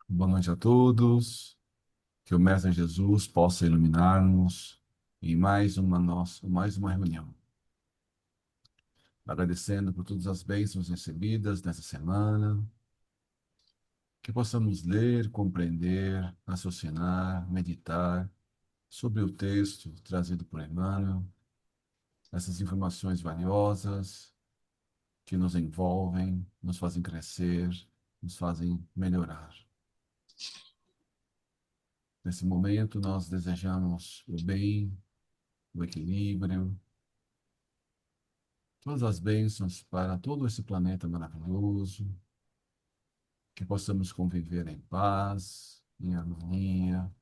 Boa noite a todos. Que o Mestre Jesus possa iluminar-nos em mais uma reunião. Agradecendo por todas as bênçãos recebidas nessa semana. Que possamos ler, compreender, raciocinar, meditar sobre o texto trazido por Emmanuel. Essas informações valiosas que nos envolvem, nos fazem crescer, nos fazem melhorar. Nesse momento, nós desejamos o bem, o equilíbrio, todas as bênçãos para todo esse planeta maravilhoso, que possamos conviver em paz, em harmonia,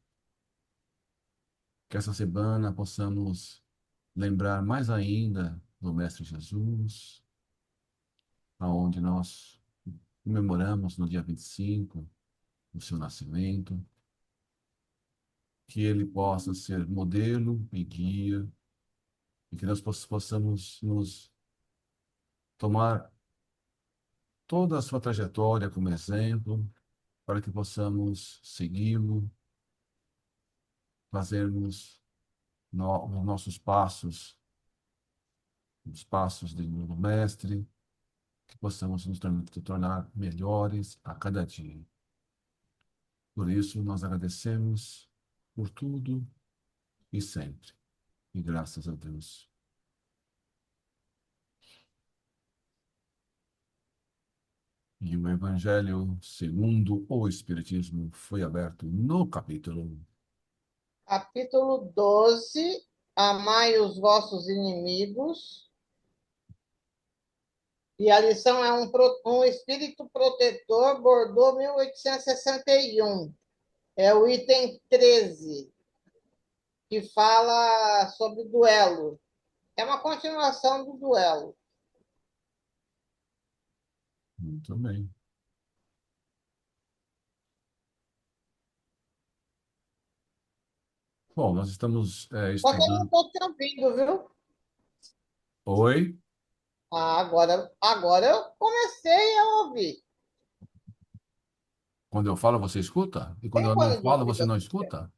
que essa semana possamos lembrar mais ainda do Mestre Jesus, aonde nós comemoramos no dia 25 o seu nascimento, que ele possa ser modelo e guia, e que nós possamos nos tomar toda a sua trajetória como exemplo, para que possamos segui-lo, fazermos os nossos passos, os passos do Mestre, que possamos nos tornar melhores a cada dia. Por isso, nós agradecemos por tudo e sempre. E graças a Deus. E o Evangelho segundo o Espiritismo foi aberto no capítulo. Capítulo 12. Amai os vossos inimigos. E a lição é um espírito protetor, Bordeaux, 1861. É o item 13, que fala sobre duelo. É uma continuação do duelo. Muito bem. Bom, nós estamos Só que eu não estudando. estou te ouvindo, viu? Oi? Agora eu comecei a ouvir. Quando eu falo, você escuta? E quando Tem eu não fone de falo, você ouvido? não escuta?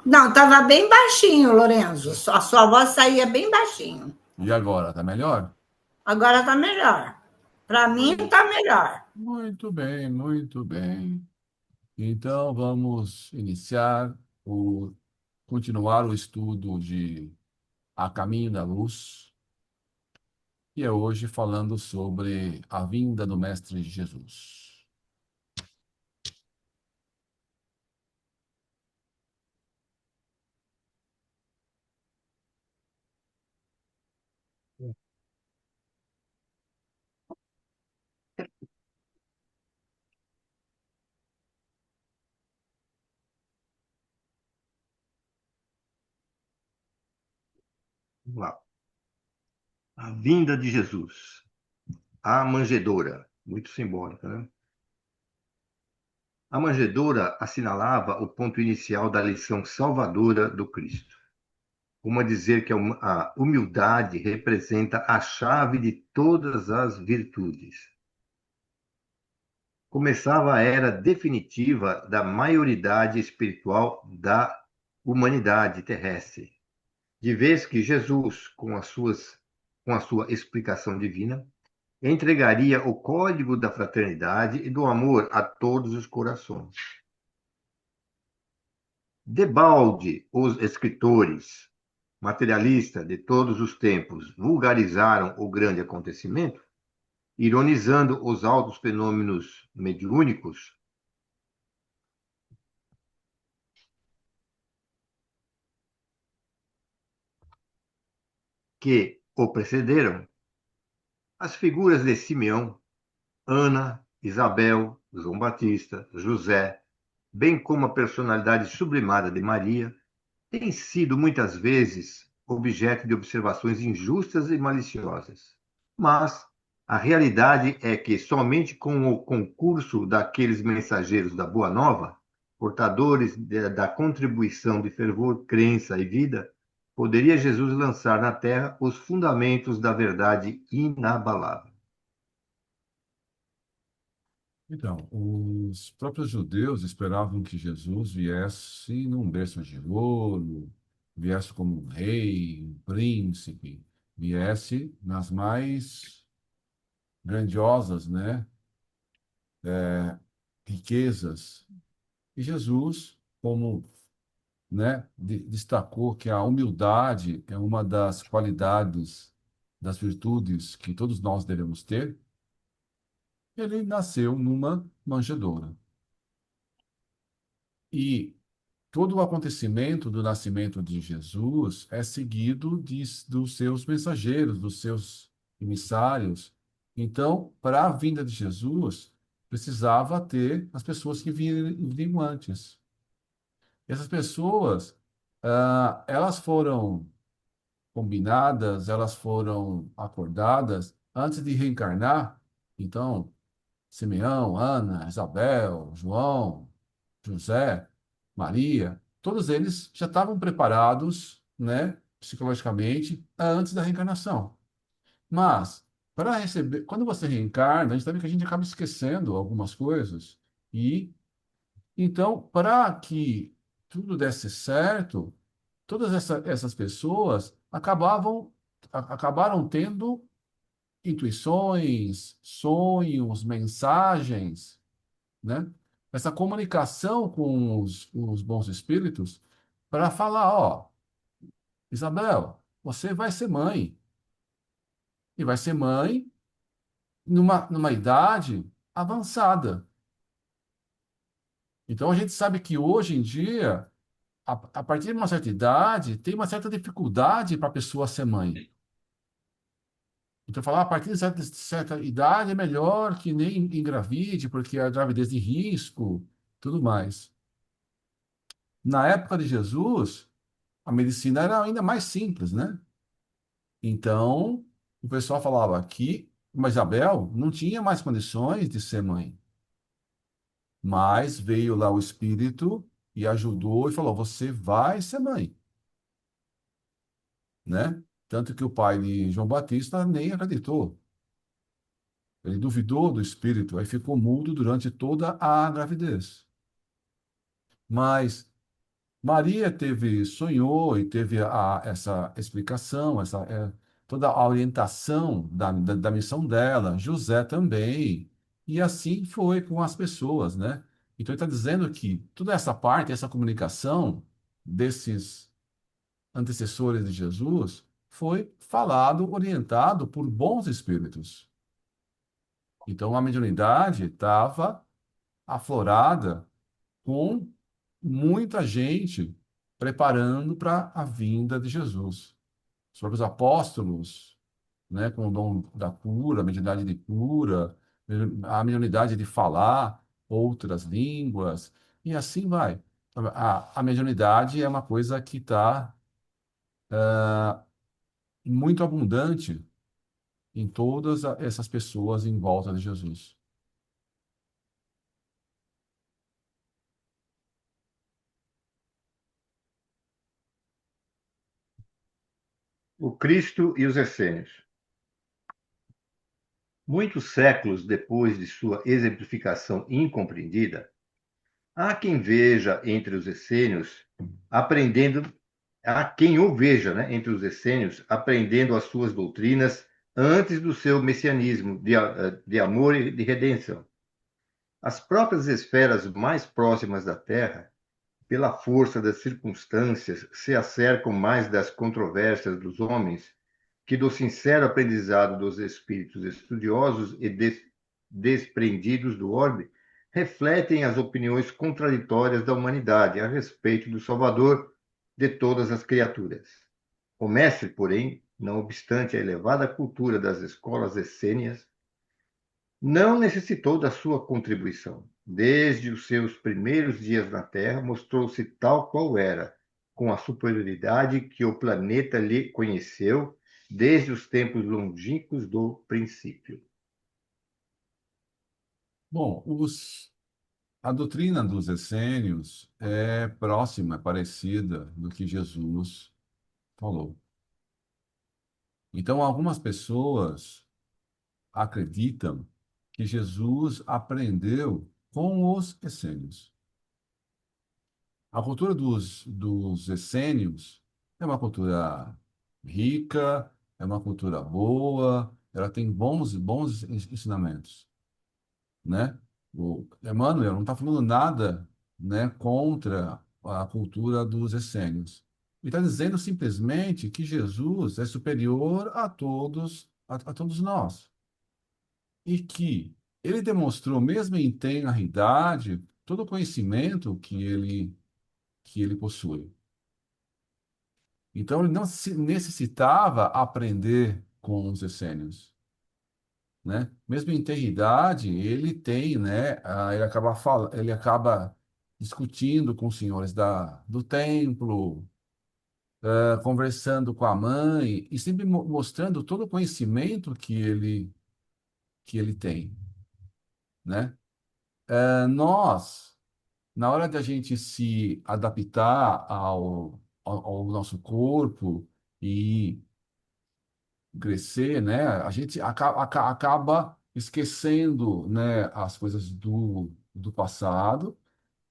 Não, estava bem baixinho, Lorenzo. A sua voz saía bem baixinho. E agora, tá melhor? Agora está melhor. Para mim está melhor. Muito bem, muito bem. Então, vamos continuar o estudo de A Caminho da Luz, e é hoje falando sobre a vinda do Mestre Jesus. Vamos lá. A vinda de Jesus. A manjedoura. Muito simbólica, né? A manjedoura assinalava o ponto inicial da lição salvadora do Cristo. Como a dizer que a humildade representa a chave de todas as virtudes. Começava a era definitiva da maioridade espiritual da humanidade terrestre, de vez que Jesus, com a sua explicação divina, entregaria o código da fraternidade e do amor a todos os corações. Debalde, os escritores materialistas de todos os tempos vulgarizaram o grande acontecimento, ironizando os altos fenômenos mediúnicos que o precederam. As figuras de Simeão, Ana, Isabel, João Batista, José, bem como a personalidade sublimada de Maria, têm sido muitas vezes objeto de observações injustas e maliciosas. Mas a realidade é que somente com o concurso daqueles mensageiros da Boa Nova, portadores da contribuição de fervor, crença e vida, poderia Jesus lançar na terra os fundamentos da verdade inabalável. Então, os próprios judeus esperavam que Jesus viesse num berço de ouro, viesse como um rei, um príncipe, viesse nas mais grandiosas, né, riquezas. E Jesus, como, né, destacou que a humildade é uma das qualidades, das virtudes que todos nós devemos ter, ele nasceu numa manjedoura. E todo o acontecimento do nascimento de Jesus é seguido dos seus mensageiros, dos seus emissários. Então, para a vinda de Jesus, precisava ter as pessoas que viriam antes. Essas pessoas, elas foram combinadas, elas foram acordadas antes de reencarnar. Então, Simeão, Ana, Isabel, João, José, Maria, todos eles já estavam preparados, né, psicologicamente, antes da reencarnação. Mas, para receber, quando você reencarna, a gente sabe que a gente acaba esquecendo algumas coisas. E, então, para que tudo desse certo, todas essas pessoas acabaram tendo intuições, sonhos, mensagens, né? Essa comunicação com os bons espíritos para falar, ó, Isabel, você vai ser mãe. E vai ser mãe numa idade avançada. Então a gente sabe que hoje em dia, a partir de uma certa idade, tem uma certa dificuldade para a pessoa ser mãe. Então, falar a partir de certa idade é melhor que nem engravide, porque a gravidez de risco, tudo mais. Na época de Jesus, a medicina era ainda mais simples, né? Então, o pessoal falava que uma Isabel não tinha mais condições de ser mãe, mas veio lá o Espírito e ajudou e falou: você vai ser mãe, né? Tanto que o pai de João Batista nem acreditou. Ele duvidou do Espírito, aí ficou mudo durante toda a gravidez. Mas Maria sonhou e teve essa explicação, toda a orientação da missão dela, José também, e assim foi com as pessoas, né? Então ele está dizendo que toda essa parte, essa comunicação desses antecessores de Jesus foi falado, orientado por bons espíritos. Então a mediunidade estava aflorada com muita gente preparando para a vinda de Jesus. Os próprios apóstolos, né, com o dom da cura, a mediunidade de cura, a mediunidade de falar outras línguas, e assim vai. A mediunidade é uma coisa que está muito abundante em todas essas pessoas em volta de Jesus. O Cristo e os Essênios. Muitos séculos depois de sua exemplificação incompreendida, há quem veja entre os essênios aprendendo, há quem o veja, né, entre os essênios aprendendo as suas doutrinas antes do seu messianismo de amor e de redenção. As próprias esferas mais próximas da Terra, pela força das circunstâncias, se acercam mais das controvérsias dos homens que do sincero aprendizado dos espíritos estudiosos e desprendidos do orbe, refletem as opiniões contraditórias da humanidade a respeito do Salvador de todas as criaturas. O mestre, porém, não obstante a elevada cultura das escolas essênias, não necessitou da sua contribuição. Desde os seus primeiros dias na Terra, mostrou-se tal qual era, com a superioridade que o planeta lhe conheceu desde os tempos longínquos do princípio. Bom, a doutrina dos essênios é próxima, é parecida do que Jesus falou. Então, algumas pessoas acreditam que Jesus aprendeu com os essênios. A cultura dos essênios é uma cultura rica, é uma cultura boa, ela tem bons ensinamentos, né? O Emmanuel não está falando nada, né, contra a cultura dos essênios. Ele está dizendo simplesmente que Jesus é superior a todos nós. E que ele demonstrou, mesmo em tenra idade, todo o conhecimento que ele possui. Então, ele não necessitava aprender com os essênios, né? Mesmo em ter idade, ele tem, né? Ele acaba discutindo com os senhores do templo, conversando com a mãe e sempre mostrando todo o conhecimento que ele tem, né? Nós, na hora de a gente se adaptar ao nosso corpo e crescer, né? A gente acaba esquecendo, né, as coisas do passado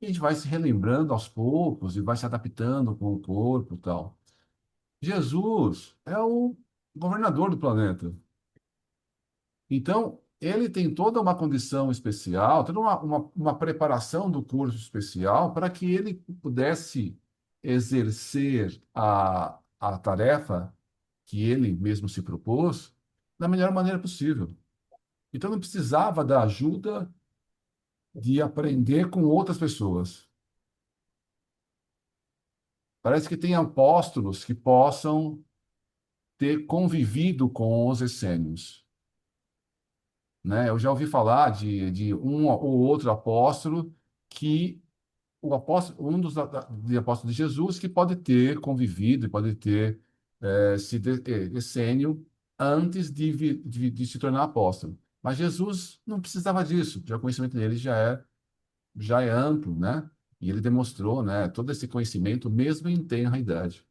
e a gente vai se relembrando aos poucos e vai se adaptando com o corpo e tal. Jesus é o governador do planeta. Então, ele tem toda uma condição especial, toda uma preparação do curso especial para que ele pudesse exercer a tarefa que ele mesmo se propôs da melhor maneira possível. Então, não precisava da ajuda de aprender com outras pessoas. Parece que tem apóstolos que possam ter convivido com os essênios, né? Eu já ouvi falar de um ou outro apóstolo que o apóstolo, um de apóstolos de Jesus que pode ter convivido, pode ter sido essênio antes de se tornar apóstolo. Mas Jesus não precisava disso, já o conhecimento dele já é amplo, né? E ele demonstrou, né, todo esse conhecimento mesmo em tenra idade.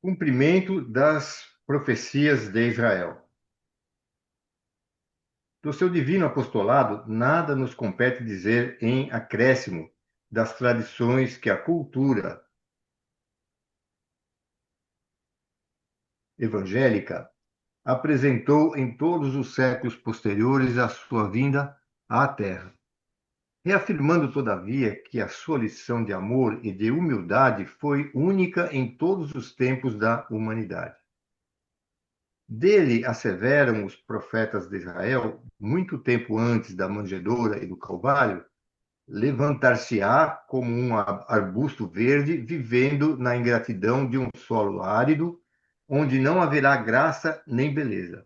Cumprimento das profecias de Israel. Do seu divino apostolado, nada nos compete dizer em acréscimo das tradições que a cultura evangélica apresentou em todos os séculos posteriores à sua vinda à Terra, reafirmando, todavia, que a sua lição de amor e de humildade foi única em todos os tempos da humanidade. Dele asseveram os profetas de Israel, muito tempo antes da manjedoura e do Calvário, levantar-se-á como um arbusto verde, vivendo na ingratidão de um solo árido, onde não haverá graça nem beleza.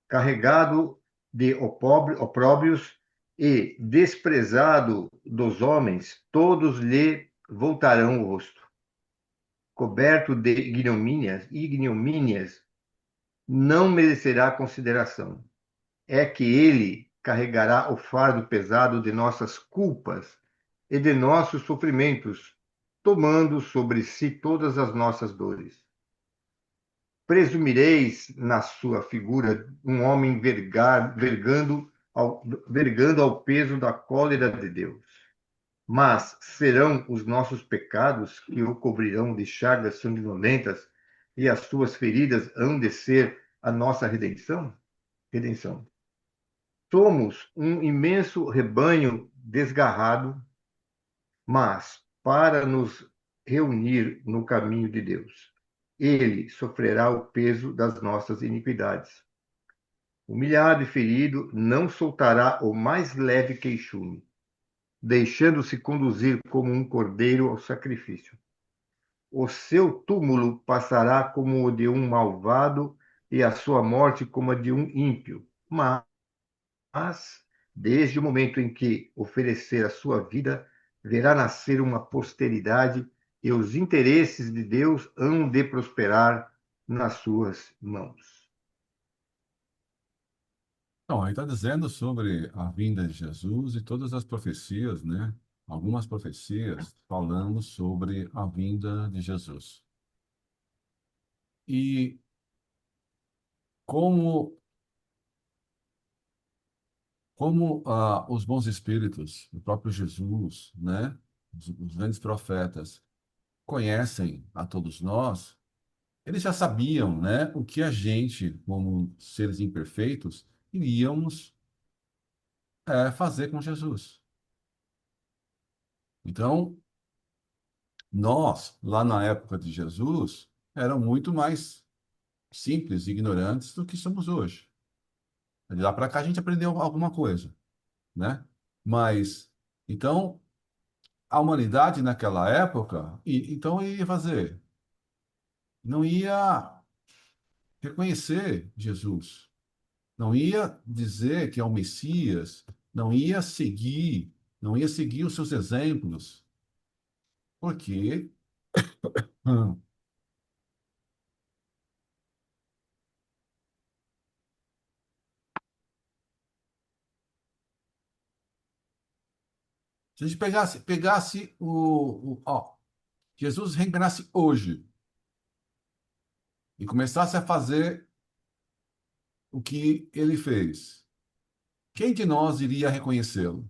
Carregado de opróbrios e desprezado dos homens, todos lhe voltarão o rosto. Coberto de ignomínias, não merecerá consideração. É que ele carregará o fardo pesado de nossas culpas e de nossos sofrimentos, tomando sobre si todas as nossas dores. Presumireis na sua figura um homem vergando ao peso da cólera de Deus. Mas serão os nossos pecados que o cobrirão de chagas sanguinolentas e as suas feridas hão de ser a nossa redenção? Redenção. Somos um imenso rebanho desgarrado, mas para nos reunir no caminho de Deus, ele sofrerá o peso das nossas iniquidades. Humilhado e ferido, não soltará o mais leve queixume, deixando-se conduzir como um cordeiro ao sacrifício. O seu túmulo passará como o de um malvado e a sua morte como a de um ímpio. Mas, desde o momento em que oferecer a sua vida, verá nascer uma posteridade e os interesses de Deus hão de prosperar nas suas mãos. Então, aí está dizendo sobre a vinda de Jesus e todas as profecias, né, algumas profecias falando sobre a vinda de Jesus. E como, os bons espíritos, o próprio Jesus, né, os grandes profetas, conhecem a todos nós, eles já sabiam, né, o que a gente, como seres imperfeitos, iríamos fazer com Jesus. Então, nós, lá na época de Jesus, eram muito mais simples e ignorantes do que somos hoje. De lá para cá a gente aprendeu alguma coisa, né? Mas, então, a humanidade naquela época, então ia fazer? Não ia reconhecer Jesus, não ia dizer que é o Messias, não ia seguir os seus exemplos, porque hum, se a gente pegasse Jesus reencarnasse hoje e começasse a fazer o que ele fez, quem de nós iria reconhecê-lo?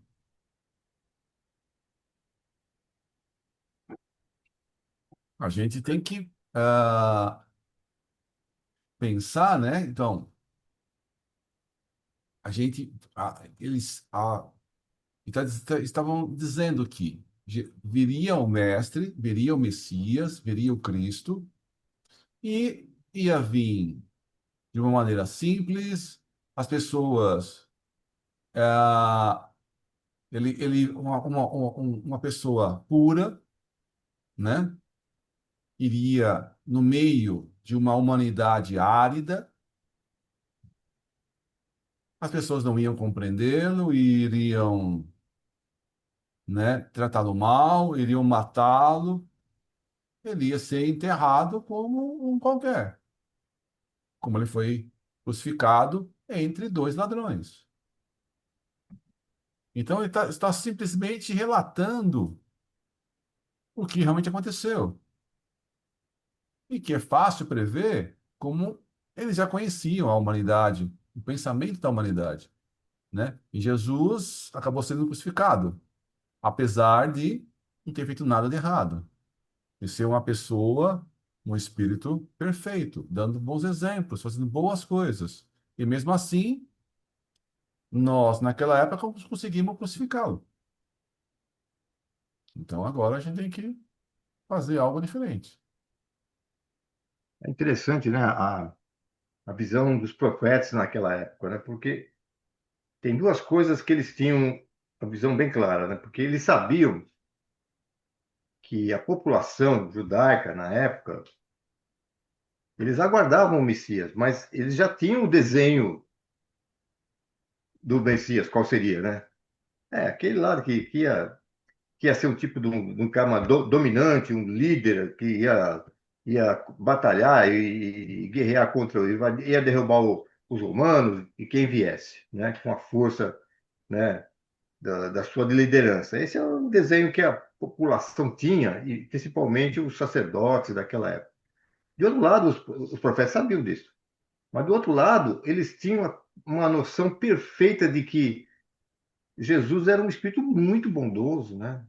A gente tem que pensar, né? Então, estavam dizendo que viria o Mestre, viria o Messias, viria o Cristo, e ia vir de uma maneira simples, as pessoas, ah, uma pessoa pura, né? Iria no meio de uma humanidade árida, as pessoas não iam compreendê-lo, e iriam, né, tratá-lo mal, iriam matá-lo, ele ia ser enterrado como um qualquer, como ele foi crucificado entre dois ladrões. Então, ele está simplesmente relatando o que realmente aconteceu, e que é fácil prever como eles já conheciam a humanidade, o pensamento da humanidade, né? E Jesus acabou sendo crucificado, apesar de não ter feito nada de errado, de ser uma pessoa, um espírito perfeito, dando bons exemplos, fazendo boas coisas. E mesmo assim, nós, naquela época, conseguimos crucificá-lo. Então agora a gente tem que fazer algo diferente. É interessante, né, a visão dos profetas naquela época, né? Porque tem duas coisas que eles tinham a visão bem clara, né? Porque eles sabiam que a população judaica na época, eles aguardavam o Messias, mas eles já tinham o desenho do Messias, qual seria, né? É, aquele lado que ia ser um tipo de um cara dominante, um líder que ia batalhar e guerrear contra, ia derrubar os romanos e quem viesse, né? Com a força, né? Da sua liderança. Esse é um desenho que a população tinha, e principalmente os sacerdotes daquela época. De outro lado, os profetas sabiam disso. Mas do outro lado, eles tinham uma noção perfeita de que Jesus era um espírito muito bondoso, né?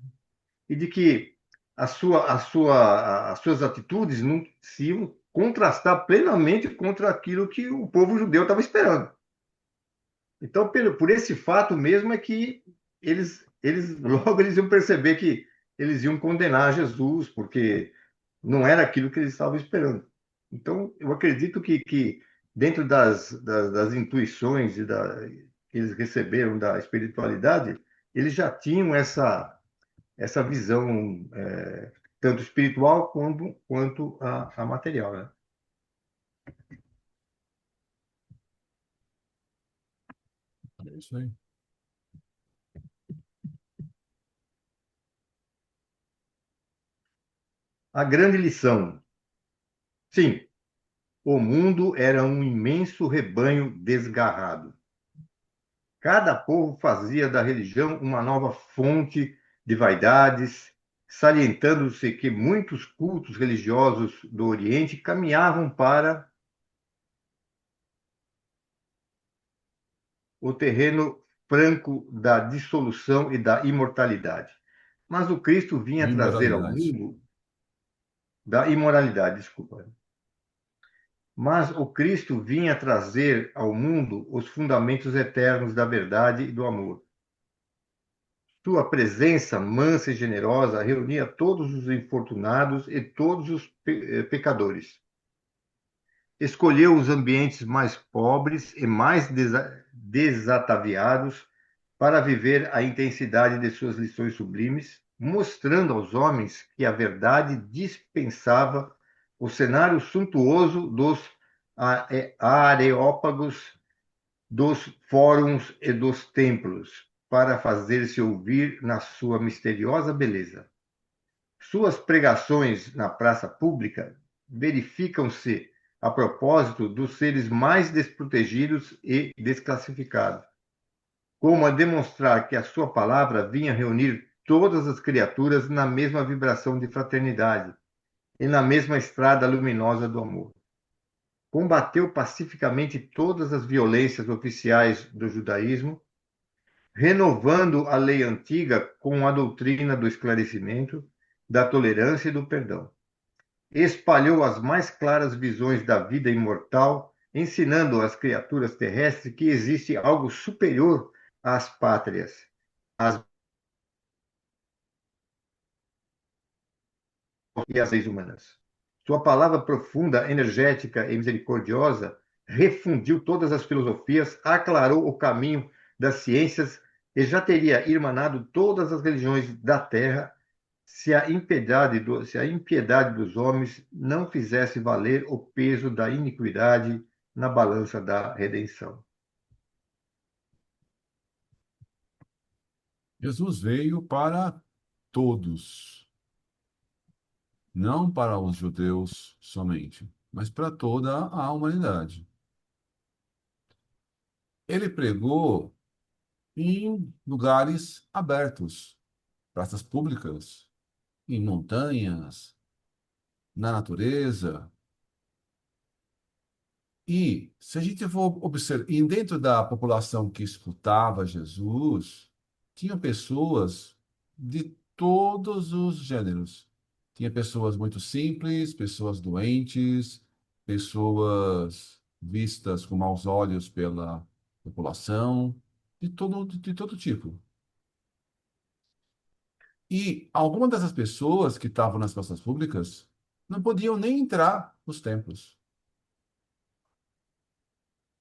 E de que as suas atitudes não se iam contrastar plenamente contra aquilo que o povo judeu estava esperando. Então, por esse fato mesmo é que logo eles iam perceber que eles iam condenar Jesus, porque não era aquilo que eles estavam esperando. Então, eu acredito que dentro das intuições que eles receberam da espiritualidade, eles já tinham essa visão, tanto espiritual quanto a material, né? É isso aí. A grande lição. Sim, o mundo era um imenso rebanho desgarrado. Cada povo fazia da religião uma nova fonte de vaidades, salientando-se que muitos cultos religiosos do Oriente caminhavam para o terreno franco da dissolução e da imortalidade. Mas o Cristo vinha trazer ao Imoralidade. mundo da imoralidade, desculpa. Mas o Cristo vinha trazer ao mundo os fundamentos eternos da verdade e do amor. Sua presença mansa e generosa reunia todos os infortunados e todos os pecadores. Escolheu os ambientes mais pobres e mais desataviados para viver a intensidade de suas lições sublimes, mostrando aos homens que a verdade dispensava o cenário suntuoso dos areópagos, dos fóruns e dos templos, para fazer-se ouvir na sua misteriosa beleza. Suas pregações na praça pública verificam-se a propósito dos seres mais desprotegidos e desclassificados, como a demonstrar que a sua palavra vinha reunir todas as criaturas na mesma vibração de fraternidade e na mesma estrada luminosa do amor. Combateu pacificamente todas as violências oficiais do judaísmo, renovando a lei antiga com a doutrina do esclarecimento, da tolerância e do perdão. Espalhou as mais claras visões da vida imortal, ensinando às criaturas terrestres que existe algo superior às pátrias, às e às leis humanas. Sua palavra profunda, energética e misericordiosa refundiu todas as filosofias, aclarou o caminho das ciências e já teria irmanado todas as religiões da terra se a impiedade dos homens não fizesse valer o peso da iniquidade na balança da redenção. Jesus veio para todos, não para os judeus somente, mas para toda a humanidade. Ele pregou em lugares abertos, praças públicas, em montanhas, na natureza. E se a gente for observar, e dentro da população que escutava Jesus, tinha pessoas de todos os gêneros. Tinha pessoas muito simples, pessoas doentes, pessoas vistas com maus olhos pela população, de todo tipo. E algumas dessas pessoas que estavam nas praças públicas não podiam nem entrar nos templos.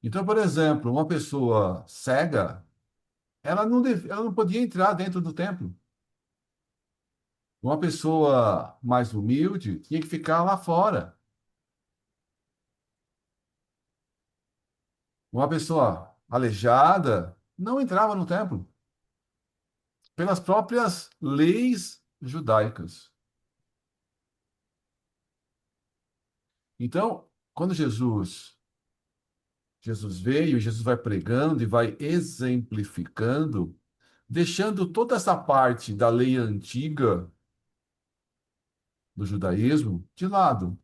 Então, por exemplo, uma pessoa cega, ela não podia entrar dentro do templo. Uma pessoa mais humilde tinha que ficar lá fora. Uma pessoa aleijada não entrava no templo, pelas próprias leis judaicas. Então, quando Jesus veio, Jesus vai pregando e vai exemplificando, deixando toda essa parte da lei antiga do judaísmo de lado.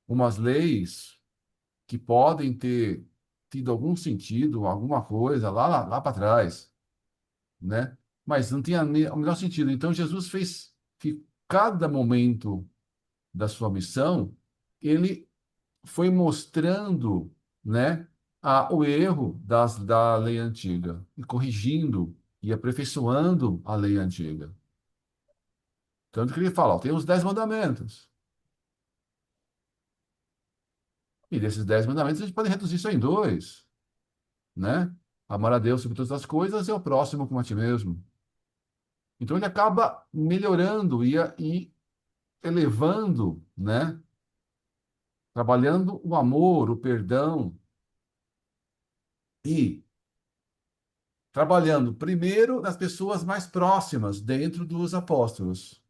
Umas leis que podem ter tido algum sentido, alguma coisa lá para trás, né? Mas não tinha o menor sentido. Então, Jesus fez que cada momento da sua missão, ele foi mostrando, né, o erro da lei antiga, e corrigindo e aperfeiçoando a lei antiga. Tanto que ele fala, ó, tem os 10 mandamentos. E desses 10 mandamentos, a gente pode reduzir isso em dois, né? Amar a Deus sobre todas as coisas e ao próximo como a ti mesmo. Então ele acaba melhorando e elevando, né? Trabalhando o amor, o perdão e trabalhando primeiro nas pessoas mais próximas dentro dos apóstolos.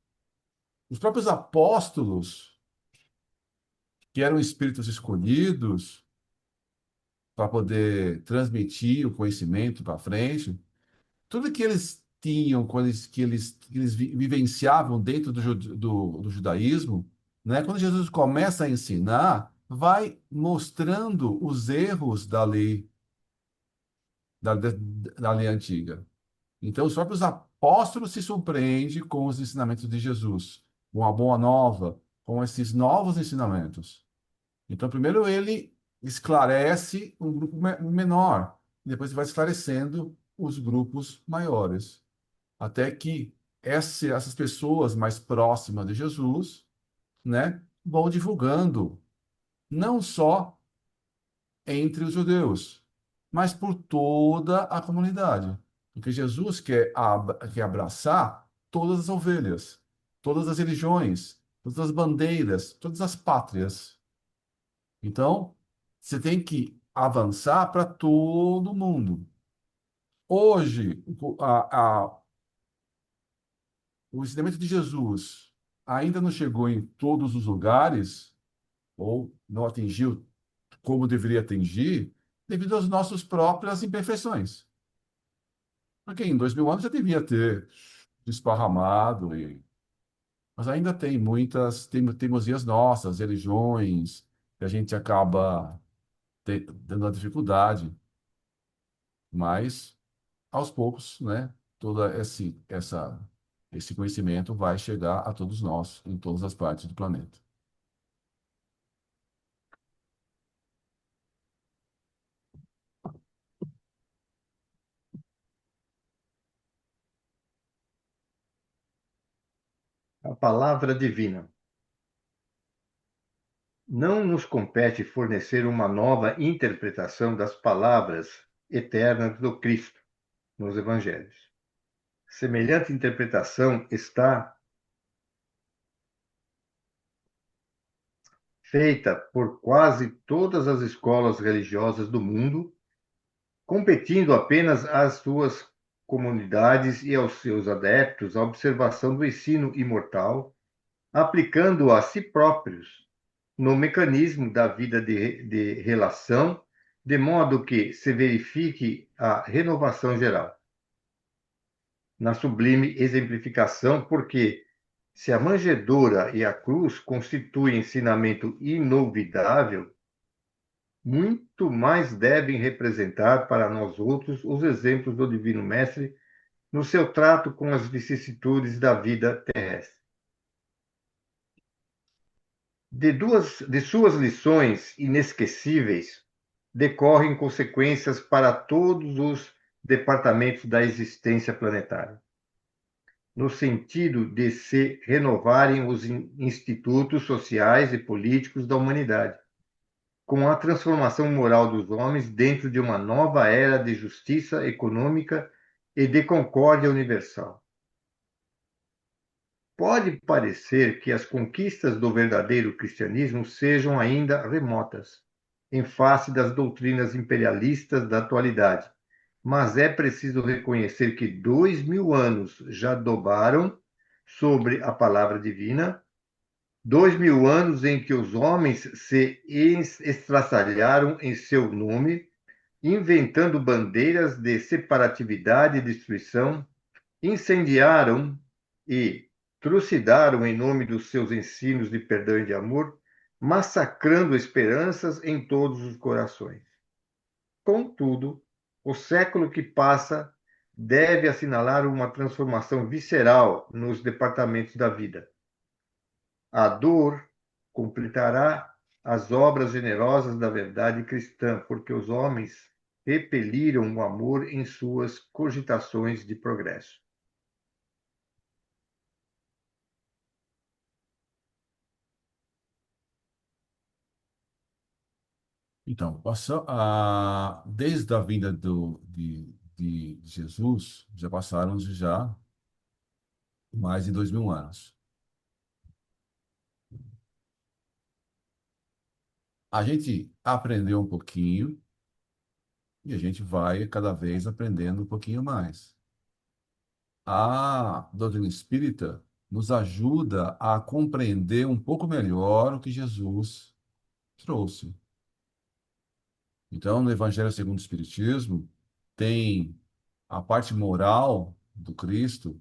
Os próprios apóstolos, que eram espíritos escolhidos para poder transmitir o conhecimento para frente, tudo que eles tinham, que eles vivenciavam dentro do judaísmo, né? Quando Jesus começa a ensinar, vai mostrando os erros da lei antiga. Então, os próprios apóstolos se surpreendem com os ensinamentos de Jesus, com a boa nova, com esses novos ensinamentos. Então, primeiro ele esclarece um grupo menor, depois ele vai esclarecendo os grupos maiores, até que essas pessoas mais próximas de Jesus, né, vão divulgando, não só entre os judeus, mas por toda a comunidade. Porque Jesus quer abraçar todas as ovelhas, todas as religiões, todas as bandeiras, todas as pátrias. Então, você tem que avançar para todo mundo. Hoje, o ensinamento de Jesus ainda não chegou em todos os lugares, ou não atingiu como deveria atingir, devido às nossas próprias imperfeições. Porque em 2000 anos já devia ter desparramado, mas ainda tem muitas teimosias nossas, religiões, que a gente acaba tendo uma dificuldade. Mas, aos poucos, né, esse conhecimento vai chegar a todos nós, em todas as partes do planeta. A palavra divina. Não nos compete fornecer uma nova interpretação das palavras eternas do Cristo nos evangelhos. Semelhante interpretação está feita por quase todas as escolas religiosas do mundo, competindo apenas às suas comunidades e aos seus adeptos a observação do ensino imortal, aplicando a si próprios no mecanismo da vida de relação, de modo que se verifique a renovação geral. Na sublime exemplificação, porque se a manjedoura e a cruz constituem ensinamento inolvidável, muito mais devem representar para nós outros os exemplos do Divino Mestre no seu trato com as vicissitudes da vida terrestre. De suas lições inesquecíveis decorrem consequências para todos os departamentos da existência planetária, no sentido de se renovarem os institutos sociais e políticos da humanidade, com a transformação moral dos homens dentro de uma nova era de justiça econômica e de concórdia universal. Pode parecer que as conquistas do verdadeiro cristianismo sejam ainda remotas, em face das doutrinas imperialistas da atualidade, mas é preciso reconhecer que 2000 anos já dobraram sobre a palavra divina, 2000 anos em que os homens se estraçalharam em seu nome, inventando bandeiras de separatividade e destruição, incendiaram e trucidaram em nome dos seus ensinos de perdão e de amor, massacrando esperanças em todos os corações. Contudo, o século que passa deve assinalar uma transformação visceral nos departamentos da vida. A dor completará as obras generosas da verdade cristã, porque os homens repeliram o amor em suas cogitações de progresso. Então, desde a vinda de Jesus, já passaram já mais de 2000 anos. A gente aprendeu um pouquinho e a gente vai cada vez aprendendo um pouquinho mais. A doutrina espírita nos ajuda a compreender um pouco melhor o que Jesus trouxe. Então, no Evangelho segundo o Espiritismo, tem a parte moral do Cristo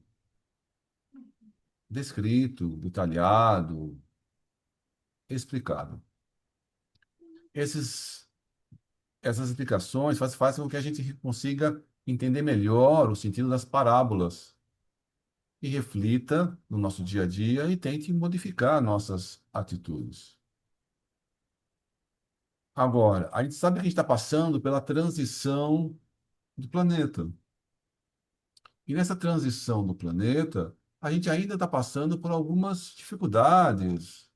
descrito, detalhado, explicado. Essas explicações fazem com que a gente consiga entender melhor o sentido das parábolas e reflita no nosso dia a dia e tente modificar nossas atitudes. Agora, a gente sabe que a gente está passando pela transição do planeta. E nessa transição do planeta, a gente ainda está passando por algumas dificuldades.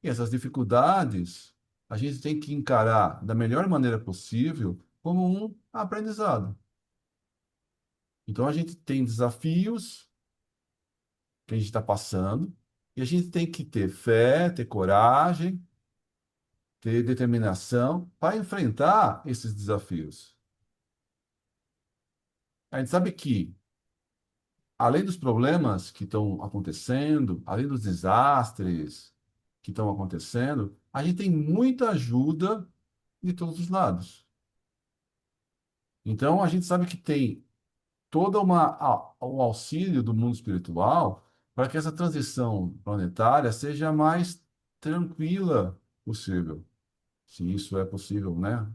E essas dificuldades a gente tem que encarar da melhor maneira possível como um aprendizado. Então a gente tem desafios que a gente está passando e a gente tem que ter fé, ter coragem, ter determinação para enfrentar esses desafios. A gente sabe que, além dos problemas que estão acontecendo, além dos desastres que estão acontecendo, a gente tem muita ajuda de todos os lados. Então, a gente sabe que tem um auxílio do mundo espiritual para que essa transição planetária seja a mais tranquila possível, se isso é possível, né?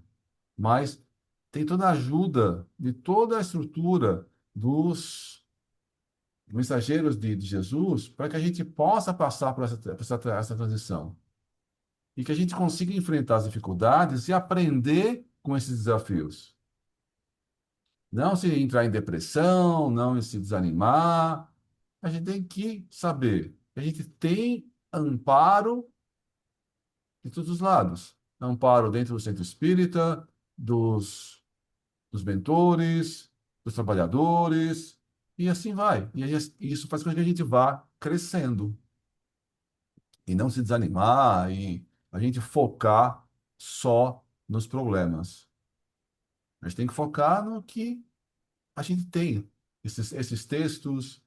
Mas tem toda a ajuda de toda a estrutura dos mensageiros de Jesus para que a gente possa passar por essa transição e que a gente consiga enfrentar as dificuldades e aprender com esses desafios. Não se entrar em depressão, não se desanimar. A gente tem que saber que a gente tem amparo de todos os lados. Amparo dentro do centro espírita, dos mentores, dos trabalhadores, e assim vai. E aí, isso faz com que a gente vá crescendo e não se desanimar e a gente focar só nos problemas. A gente tem que focar no que a gente tem esses textos,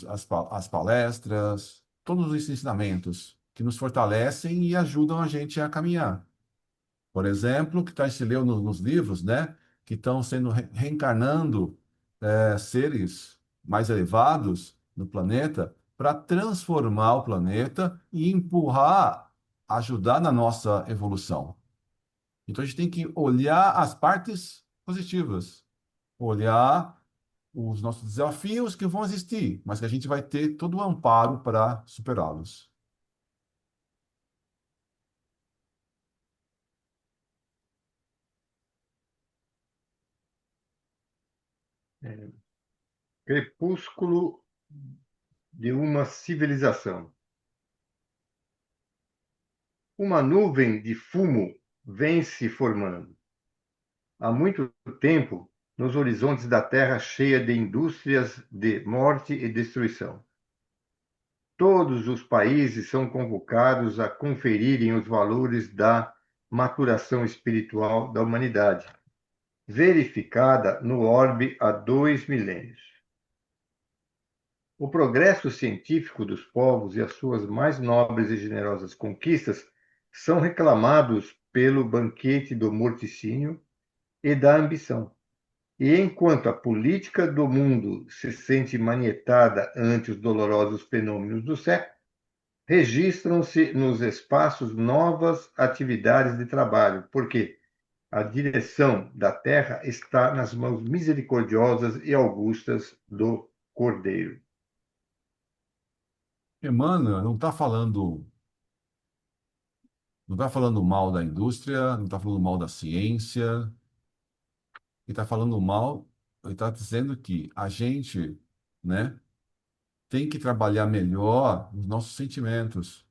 as palestras, todos os ensinamentos que nos fortalecem e ajudam a gente a caminhar. Por exemplo, que se leu nos livros, né, que estão sendo reencarnando seres mais elevados no planeta para transformar o planeta e empurrar, ajudar na nossa evolução. Então a gente tem que olhar as partes positivas, olhar os nossos desafios que vão existir, mas que a gente vai ter todo o amparo para superá-los. Crepúsculo de uma civilização. Uma nuvem de fumo vem se formando. Há muito tempo, nos horizontes da Terra cheia de indústrias de morte e destruição. Todos os países são convocados a conferirem os valores da maturação espiritual da humanidade, verificada no orbe há 2 milênios. O progresso científico dos povos e as suas mais nobres e generosas conquistas são reclamados pelo banquete do morticínio e da ambição. E enquanto a política do mundo se sente manietada ante os dolorosos fenômenos do século, registram-se nos espaços novas atividades de trabalho, porque a direção da terra está nas mãos misericordiosas e augustas do Cordeiro. Emmanuel não está falando mal da indústria, não está falando mal da ciência, ele está falando mal, ele está dizendo que a gente, né, tem que trabalhar melhor os nossos sentimentos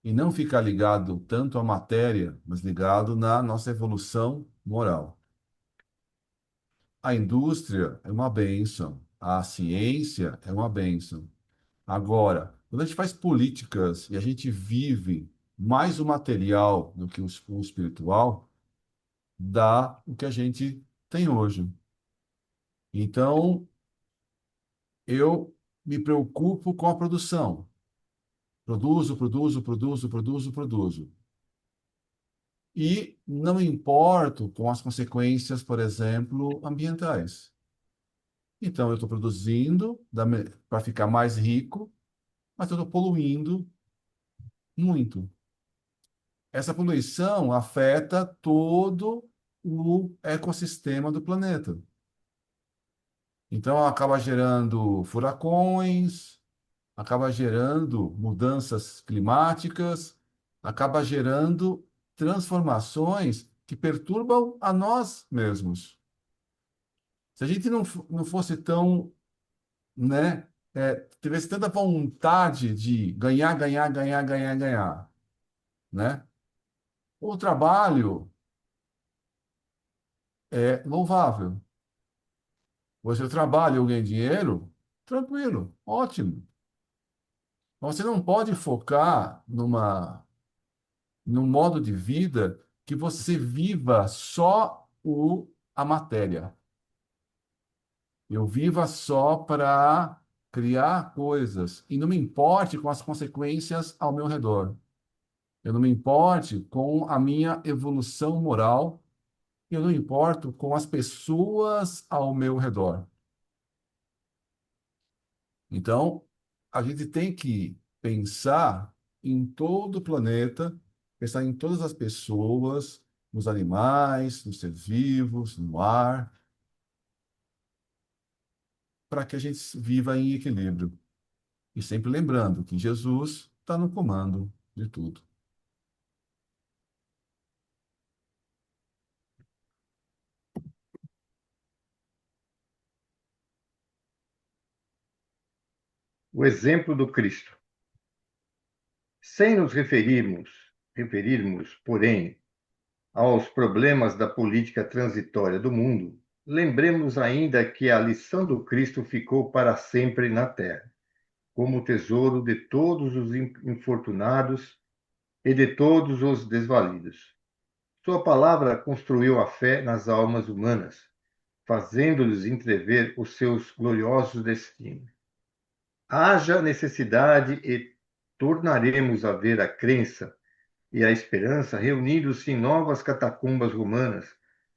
e não ficar ligado tanto à matéria, mas ligado na nossa evolução moral. A indústria é uma bênção, a ciência é uma bênção. Agora, quando a gente faz políticas e a gente vive mais o material do que o espiritual, dá o que a gente tem hoje. Então, eu me preocupo com a produção. Produzo, produzo, produzo, produzo, produzo. E não me importo com as consequências, por exemplo, ambientais. Então, eu estou produzindo para ficar mais rico, mas eu estou poluindo muito. Essa poluição afeta todo o ecossistema do planeta. Então, acaba gerando furacões, acaba gerando mudanças climáticas, acaba gerando transformações que perturbam a nós mesmos. Se a gente não fosse tão, né, tivesse tanta vontade de ganhar, ganhar, ganhar, ganhar, ganhar, né? O trabalho é louvável. Você trabalha ou ganha dinheiro, tranquilo, ótimo. Mas você não pode focar num modo de vida que você viva só a matéria. Eu viva só para criar coisas e não me importe com as consequências ao meu redor. Eu não me importe com a minha evolução moral. Eu não me importo com as pessoas ao meu redor. Então, a gente tem que pensar em todo o planeta, pensar em todas as pessoas, nos animais, nos seres vivos, no ar, para que a gente viva em equilíbrio. E sempre lembrando que Jesus está no comando de tudo. O exemplo do Cristo. Sem nos referirmos, porém, aos problemas da política transitória do mundo, lembremos ainda que a lição do Cristo ficou para sempre na terra, como o tesouro de todos os infortunados e de todos os desvalidos. Sua palavra construiu a fé nas almas humanas, fazendo-lhes entrever os seus gloriosos destinos. Haja necessidade e tornaremos a ver a crença e a esperança reunidos-se em novas catacumbas romanas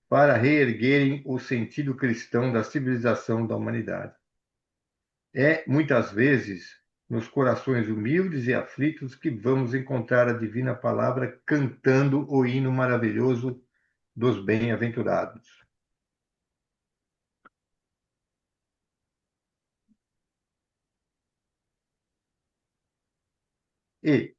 para reerguerem o sentido cristão da civilização da humanidade. É, muitas vezes, nos corações humildes e aflitos que vamos encontrar a divina palavra cantando o hino maravilhoso dos bem-aventurados. E,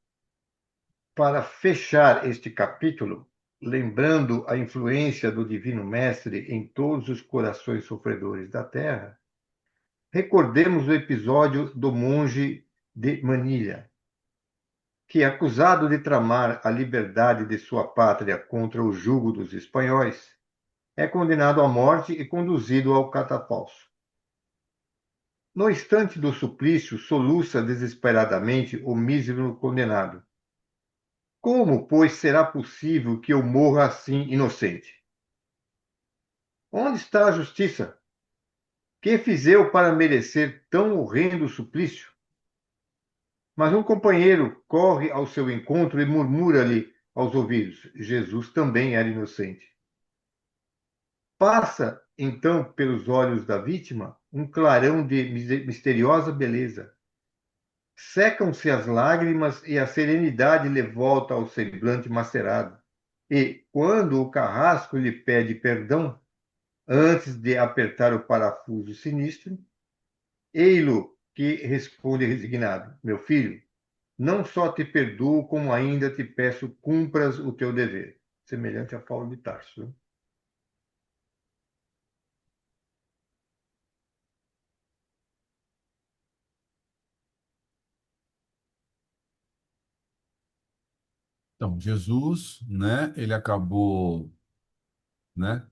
para fechar este capítulo, lembrando a influência do Divino Mestre em todos os corações sofredores da Terra, recordemos o episódio do monge de Manilha, que, acusado de tramar a liberdade de sua pátria contra o jugo dos espanhóis, é condenado à morte e conduzido ao catafalso. No instante do suplício, soluça desesperadamente o mísero condenado. Como, pois, será possível que eu morra assim inocente? Onde está a justiça? Que fiz eu para merecer tão horrendo suplício? Mas um companheiro corre ao seu encontro e murmura-lhe aos ouvidos: Jesus também era inocente. Passa, então, pelos olhos da vítima um clarão de misteriosa beleza. Secam-se as lágrimas e a serenidade lhe volta ao semblante macerado. E, quando o carrasco lhe pede perdão, antes de apertar o parafuso sinistro, ei-lo que responde resignado: Meu filho, não só te perdoo, como ainda te peço cumpras o teu dever. Semelhante a Paulo de Tarso. Então, Jesus, né, ele acabou, né,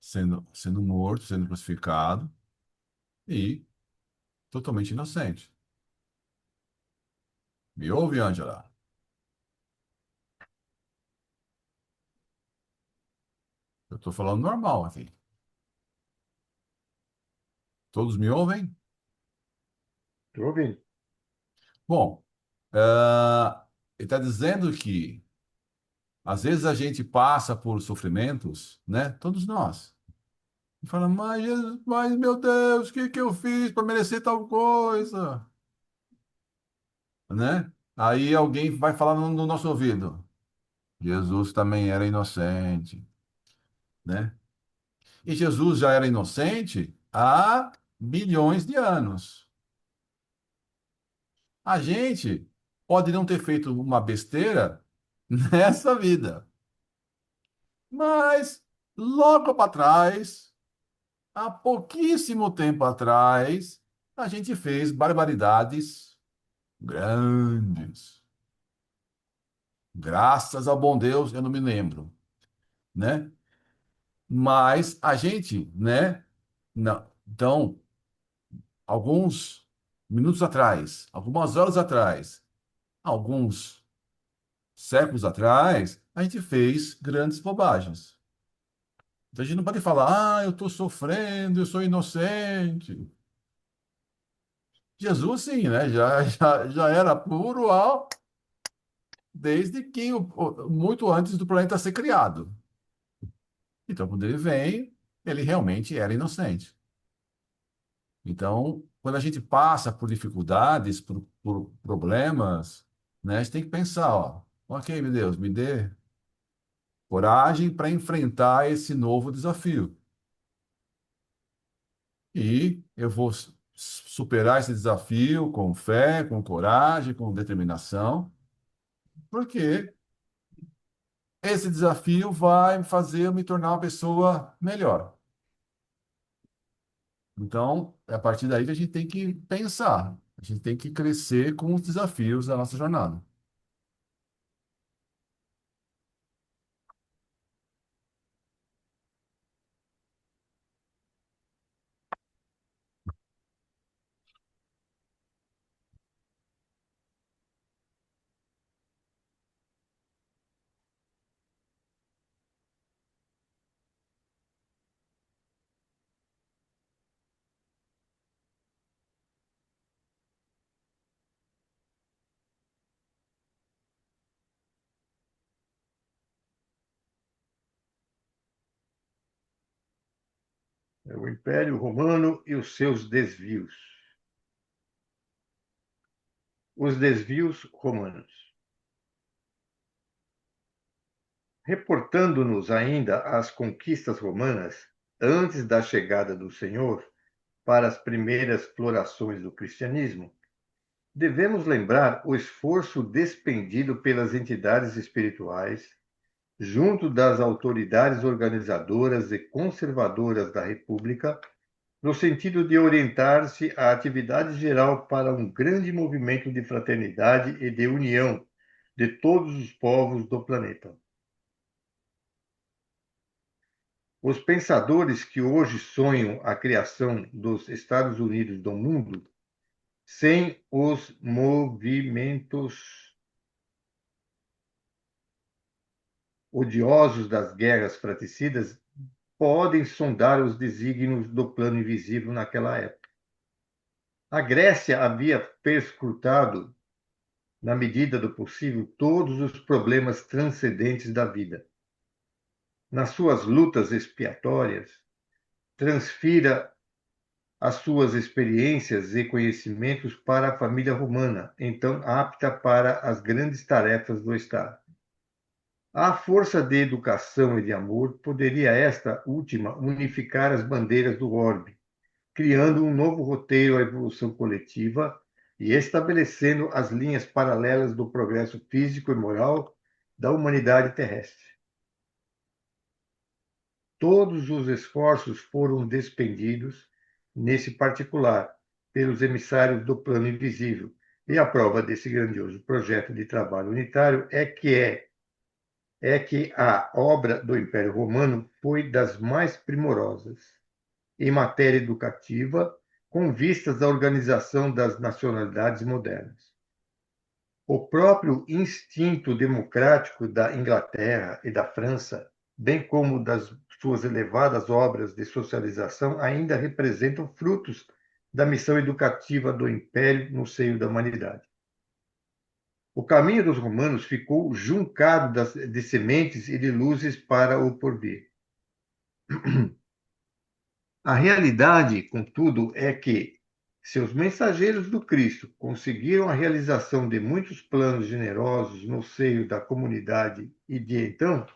sendo morto, sendo crucificado e totalmente inocente. Me ouve, Ângela? Eu estou falando normal aqui. Todos me ouvem? Estou ouvindo. Bom, ele está dizendo que às vezes a gente passa por sofrimentos, né? Todos nós. E fala, mas, mas meu Deus, o que que eu fiz para merecer tal coisa? Né? Aí alguém vai falar no nosso ouvido, Jesus também era inocente, né? E Jesus já era inocente há bilhões de anos. A gente pode não ter feito uma besteira nessa vida, mas logo para trás, há pouquíssimo tempo atrás, a gente fez barbaridades grandes. Graças ao bom Deus, eu não me lembro, né? Mas a gente, né? Não. Então, alguns minutos atrás, algumas horas atrás, alguns séculos atrás, a gente fez grandes bobagens. Então a gente não pode falar, eu estou sofrendo, eu sou inocente. Jesus, sim, né? Já era puro desde que muito antes do planeta ser criado. Então, quando ele vem, ele realmente era inocente. Então, quando a gente passa por dificuldades, por problemas, né, a gente tem que pensar, ó, ok, meu Deus, me dê coragem para enfrentar esse novo desafio. E eu vou superar esse desafio com fé, com coragem, com determinação, porque esse desafio vai fazer eu me tornar uma pessoa melhor. Então, é a partir daí que a gente tem que pensar, a gente tem que crescer com os desafios da nossa jornada. É o Império Romano e os seus desvios. Os desvios romanos. Reportando-nos ainda às conquistas romanas, antes da chegada do Senhor, para as primeiras florações do cristianismo, devemos lembrar o esforço despendido pelas entidades espirituais, junto das autoridades organizadoras e conservadoras da República, no sentido de orientar-se a atividade geral para um grande movimento de fraternidade e de união de todos os povos do planeta. Os pensadores que hoje sonham a criação dos Estados Unidos do mundo, sem os movimentos odiosos das guerras fratricidas, podem sondar os desígnios do plano invisível naquela época. A Grécia havia perscrutado, na medida do possível, todos os problemas transcendentes da vida. Nas suas lutas expiatórias, transfira as suas experiências e conhecimentos para a família romana, então apta para as grandes tarefas do Estado. À força de educação e de amor, poderia esta última unificar as bandeiras do orbe, criando um novo roteiro à evolução coletiva e estabelecendo as linhas paralelas do progresso físico e moral da humanidade terrestre. Todos os esforços foram despendidos, nesse particular, pelos emissários do plano invisível, e a prova desse grandioso projeto de trabalho unitário é que a obra do Império Romano foi das mais primorosas em matéria educativa, com vistas à organização das nacionalidades modernas. O próprio instinto democrático da Inglaterra e da França, bem como das suas elevadas obras de socialização, ainda representam frutos da missão educativa do Império no seio da humanidade. O caminho dos romanos ficou juncado de sementes e de luzes para o porvir. A realidade, contudo, é que seus mensageiros do Cristo conseguiram a realização de muitos planos generosos no seio da comunidade e de então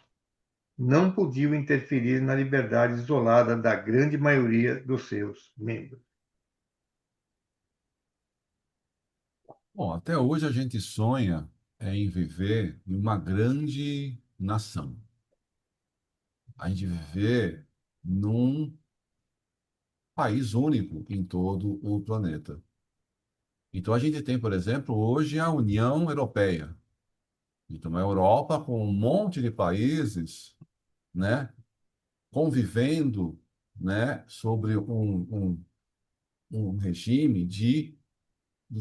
não podiam interferir na liberdade isolada da grande maioria dos seus membros. Bom, até hoje a gente sonha em viver em uma grande nação. A gente viver num país único em todo o planeta. Então a gente tem, por exemplo, hoje a União Europeia. Então a Europa com um monte de países, né, convivendo, né, sobre um regime de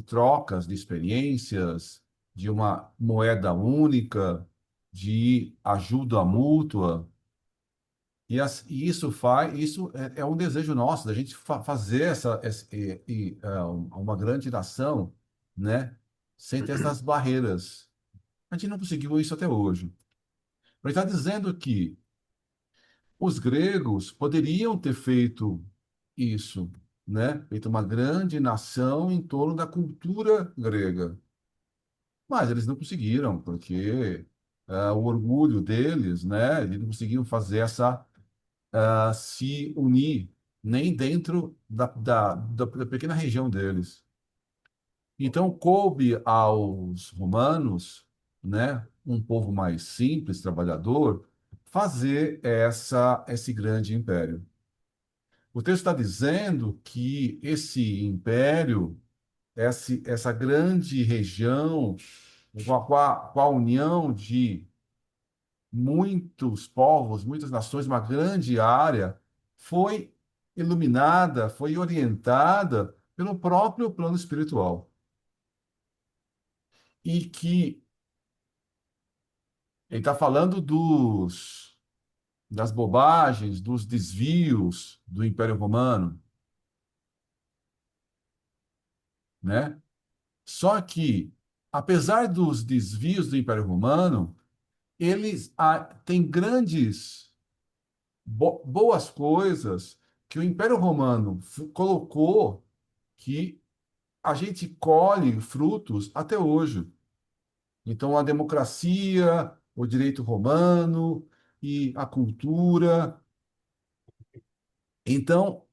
trocas de experiências, de uma moeda única, de ajuda mútua. E isso é um desejo nosso, da gente fazer uma grande nação, né, sem ter essas barreiras. A gente não conseguiu isso até hoje. Mas está dizendo que os gregos poderiam ter feito isso, né? Feito uma grande nação em torno da cultura grega. Mas eles não conseguiram, porque o orgulho deles, né? Eles não conseguiam fazer se unir nem dentro da pequena região deles. Então, coube aos romanos, né? Um povo mais simples, trabalhador, fazer esse grande império. O texto está dizendo que esse império, essa grande região, com a união de muitos povos, muitas nações, uma grande área, foi iluminada, foi orientada pelo próprio plano espiritual. E que ele está falando das bobagens, dos desvios do Império Romano, né? Só que, apesar dos desvios do Império Romano, eles têm grandes, boas coisas que o Império Romano colocou que a gente colhe frutos até hoje. Então, a democracia, o direito romano e a cultura. Então,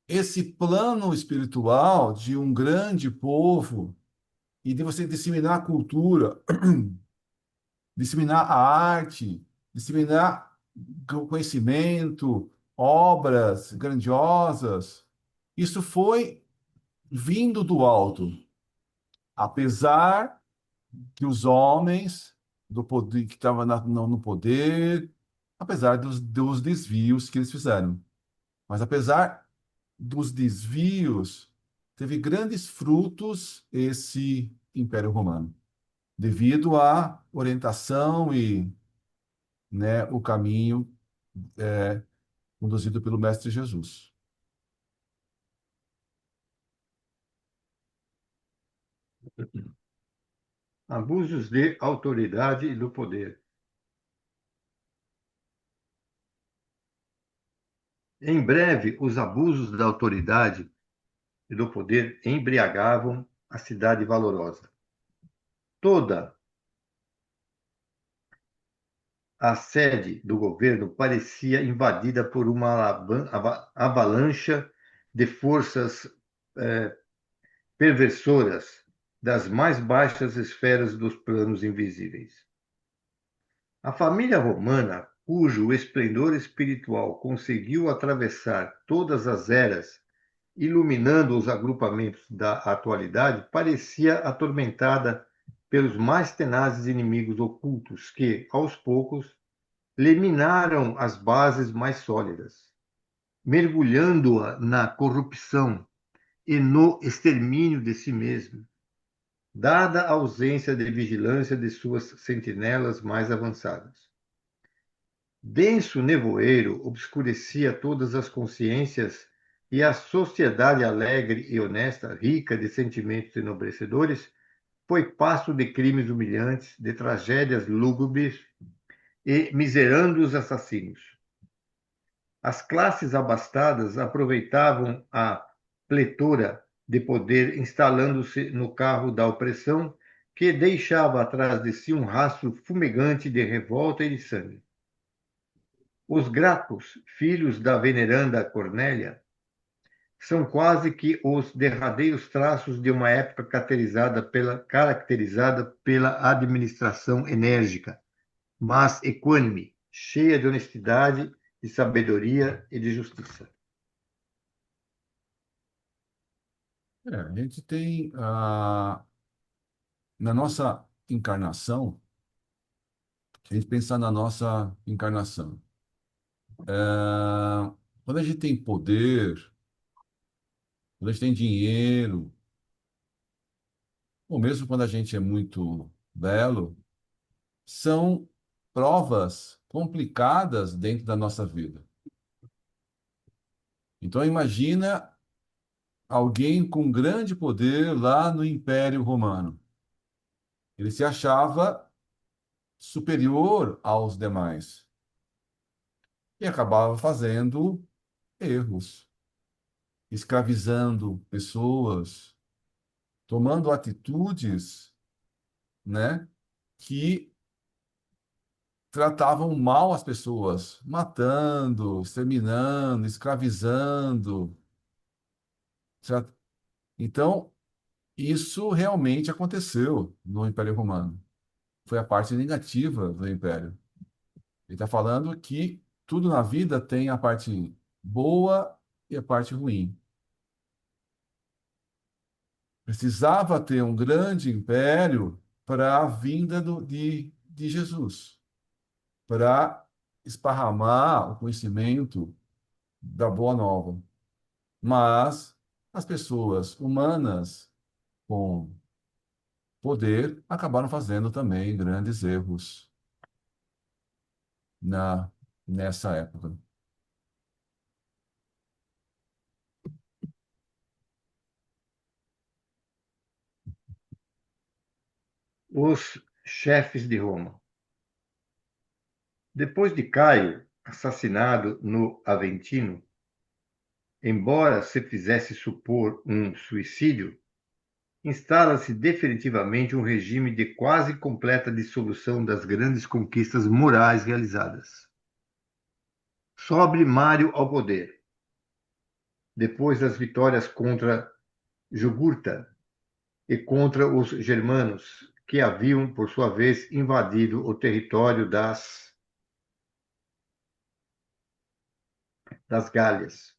esse plano espiritual de um grande povo e de você disseminar a cultura, disseminar a arte, disseminar conhecimento, obras grandiosas. Isso foi vindo do alto, apesar que os homens do poder que estavam no poder, apesar dos desvios que eles fizeram. Mas apesar dos desvios, teve grandes frutos esse Império Romano, devido à orientação e, né, o caminho conduzido pelo Mestre Jesus. Abusos de autoridade e do poder. Em breve, os abusos da autoridade e do poder embriagavam a cidade valorosa. Toda a sede do governo parecia invadida por uma avalanche de forças perversoras das mais baixas esferas dos planos invisíveis. A família romana, cujo esplendor espiritual conseguiu atravessar todas as eras, iluminando os agrupamentos da atualidade, parecia atormentada pelos mais tenazes inimigos ocultos que, aos poucos, lhe minaram as bases mais sólidas, mergulhando-a na corrupção e no extermínio de si mesmo, dada a ausência de vigilância de suas sentinelas mais avançadas. Denso nevoeiro obscurecia todas as consciências e a sociedade alegre e honesta, rica de sentimentos enobrecedores, foi pasto de crimes humilhantes, de tragédias lúgubres e miserandos assassinos. As classes abastadas aproveitavam a pletora de poder, instalando-se no carro da opressão, que deixava atrás de si um rastro fumegante de revolta e de sangue. Os Gracos, filhos da veneranda Cornélia, são quase que os derradeiros traços de uma época caracterizada pela administração enérgica, mas equânime, cheia de honestidade, de sabedoria e de justiça. A gente tem, na nossa encarnação, a gente pensar na nossa encarnação. Quando a gente tem poder, quando a gente tem dinheiro, ou mesmo quando a gente é muito belo, são provas complicadas dentro da nossa vida. Então imagina alguém com grande poder lá no Império Romano. Ele se achava superior aos demais e acabava fazendo erros, escravizando pessoas, tomando atitudes, né, que tratavam mal as pessoas, matando, exterminando, escravizando. Certo? Então, isso realmente aconteceu no Império Romano. Foi a parte negativa do Império. Ele está falando que tudo na vida tem a parte boa e a parte ruim. Precisava ter um grande império para a vinda de Jesus, para esparramar o conhecimento da Boa Nova. Mas as pessoas humanas com poder acabaram fazendo também grandes erros nessa época. Os chefes de Roma. Depois de Caio, assassinado no Aventino, embora se fizesse supor um suicídio, instala-se definitivamente um regime de quase completa dissolução das grandes conquistas morais realizadas. Sobe Mário ao poder. Depois das vitórias contra Jugurta e contra os germanos, que haviam, por sua vez, invadido o território das Gálias.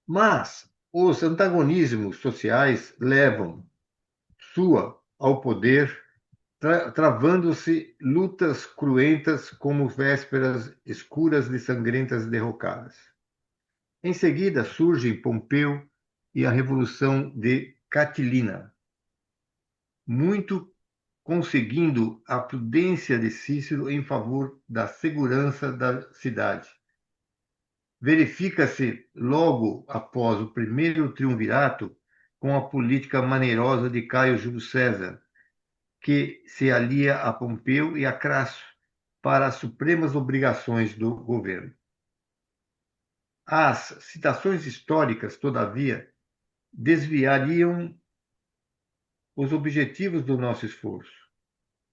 Mas os antagonismos sociais levam Sua ao poder, travando-se lutas cruentas como vésperas escuras de sangrentas derrocadas. Em seguida surgem Pompeu e a Revolução de Catilina, muito conseguindo a prudência de Cícero em favor da segurança da cidade. Verifica-se logo após o primeiro triunvirato com a política maneirosa de Caio Júlio César, que se alia a Pompeu e a Crasso para as supremas obrigações do governo. As citações históricas, todavia, desviariam os objetivos do nosso esforço.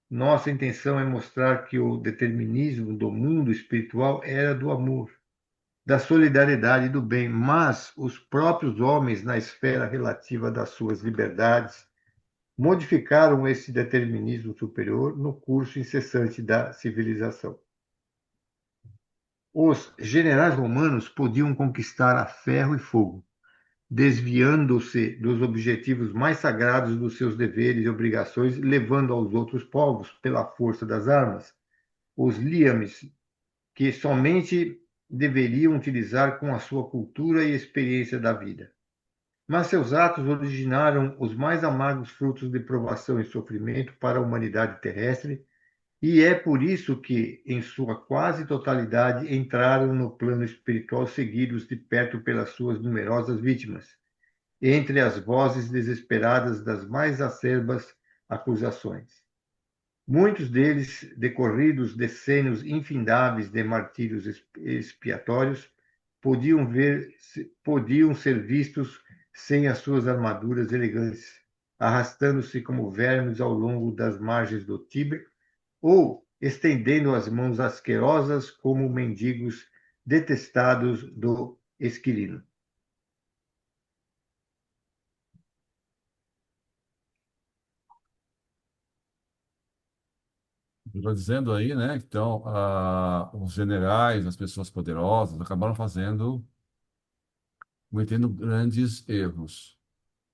Nossa intenção é mostrar que o determinismo do mundo espiritual era do amor, da solidariedade e do bem, mas os próprios homens, na esfera relativa das suas liberdades, modificaram esse determinismo superior no curso incessante da civilização. Os generais romanos podiam conquistar a ferro e fogo, desviando-se dos objetivos mais sagrados dos seus deveres e obrigações, levando aos outros povos, pela força das armas, os liames que somente deveriam utilizar com a sua cultura e experiência da vida. Mas seus atos originaram os mais amargos frutos de provação e sofrimento para a humanidade terrestre, e é por isso que, em sua quase totalidade, entraram no plano espiritual seguidos de perto pelas suas numerosas vítimas, entre as vozes desesperadas das mais acerbas acusações. muitos deles decorridos decênios infindáveis de martírios expiatórios, podiam ser vistos sem as suas armaduras elegantes, arrastando-se como vermes ao longo das margens do Tibre, ou estendendo as mãos asquerosas como mendigos detestados do Esquilino. Estou dizendo aí, né? Então, os generais, as pessoas poderosas, acabaram cometendo grandes erros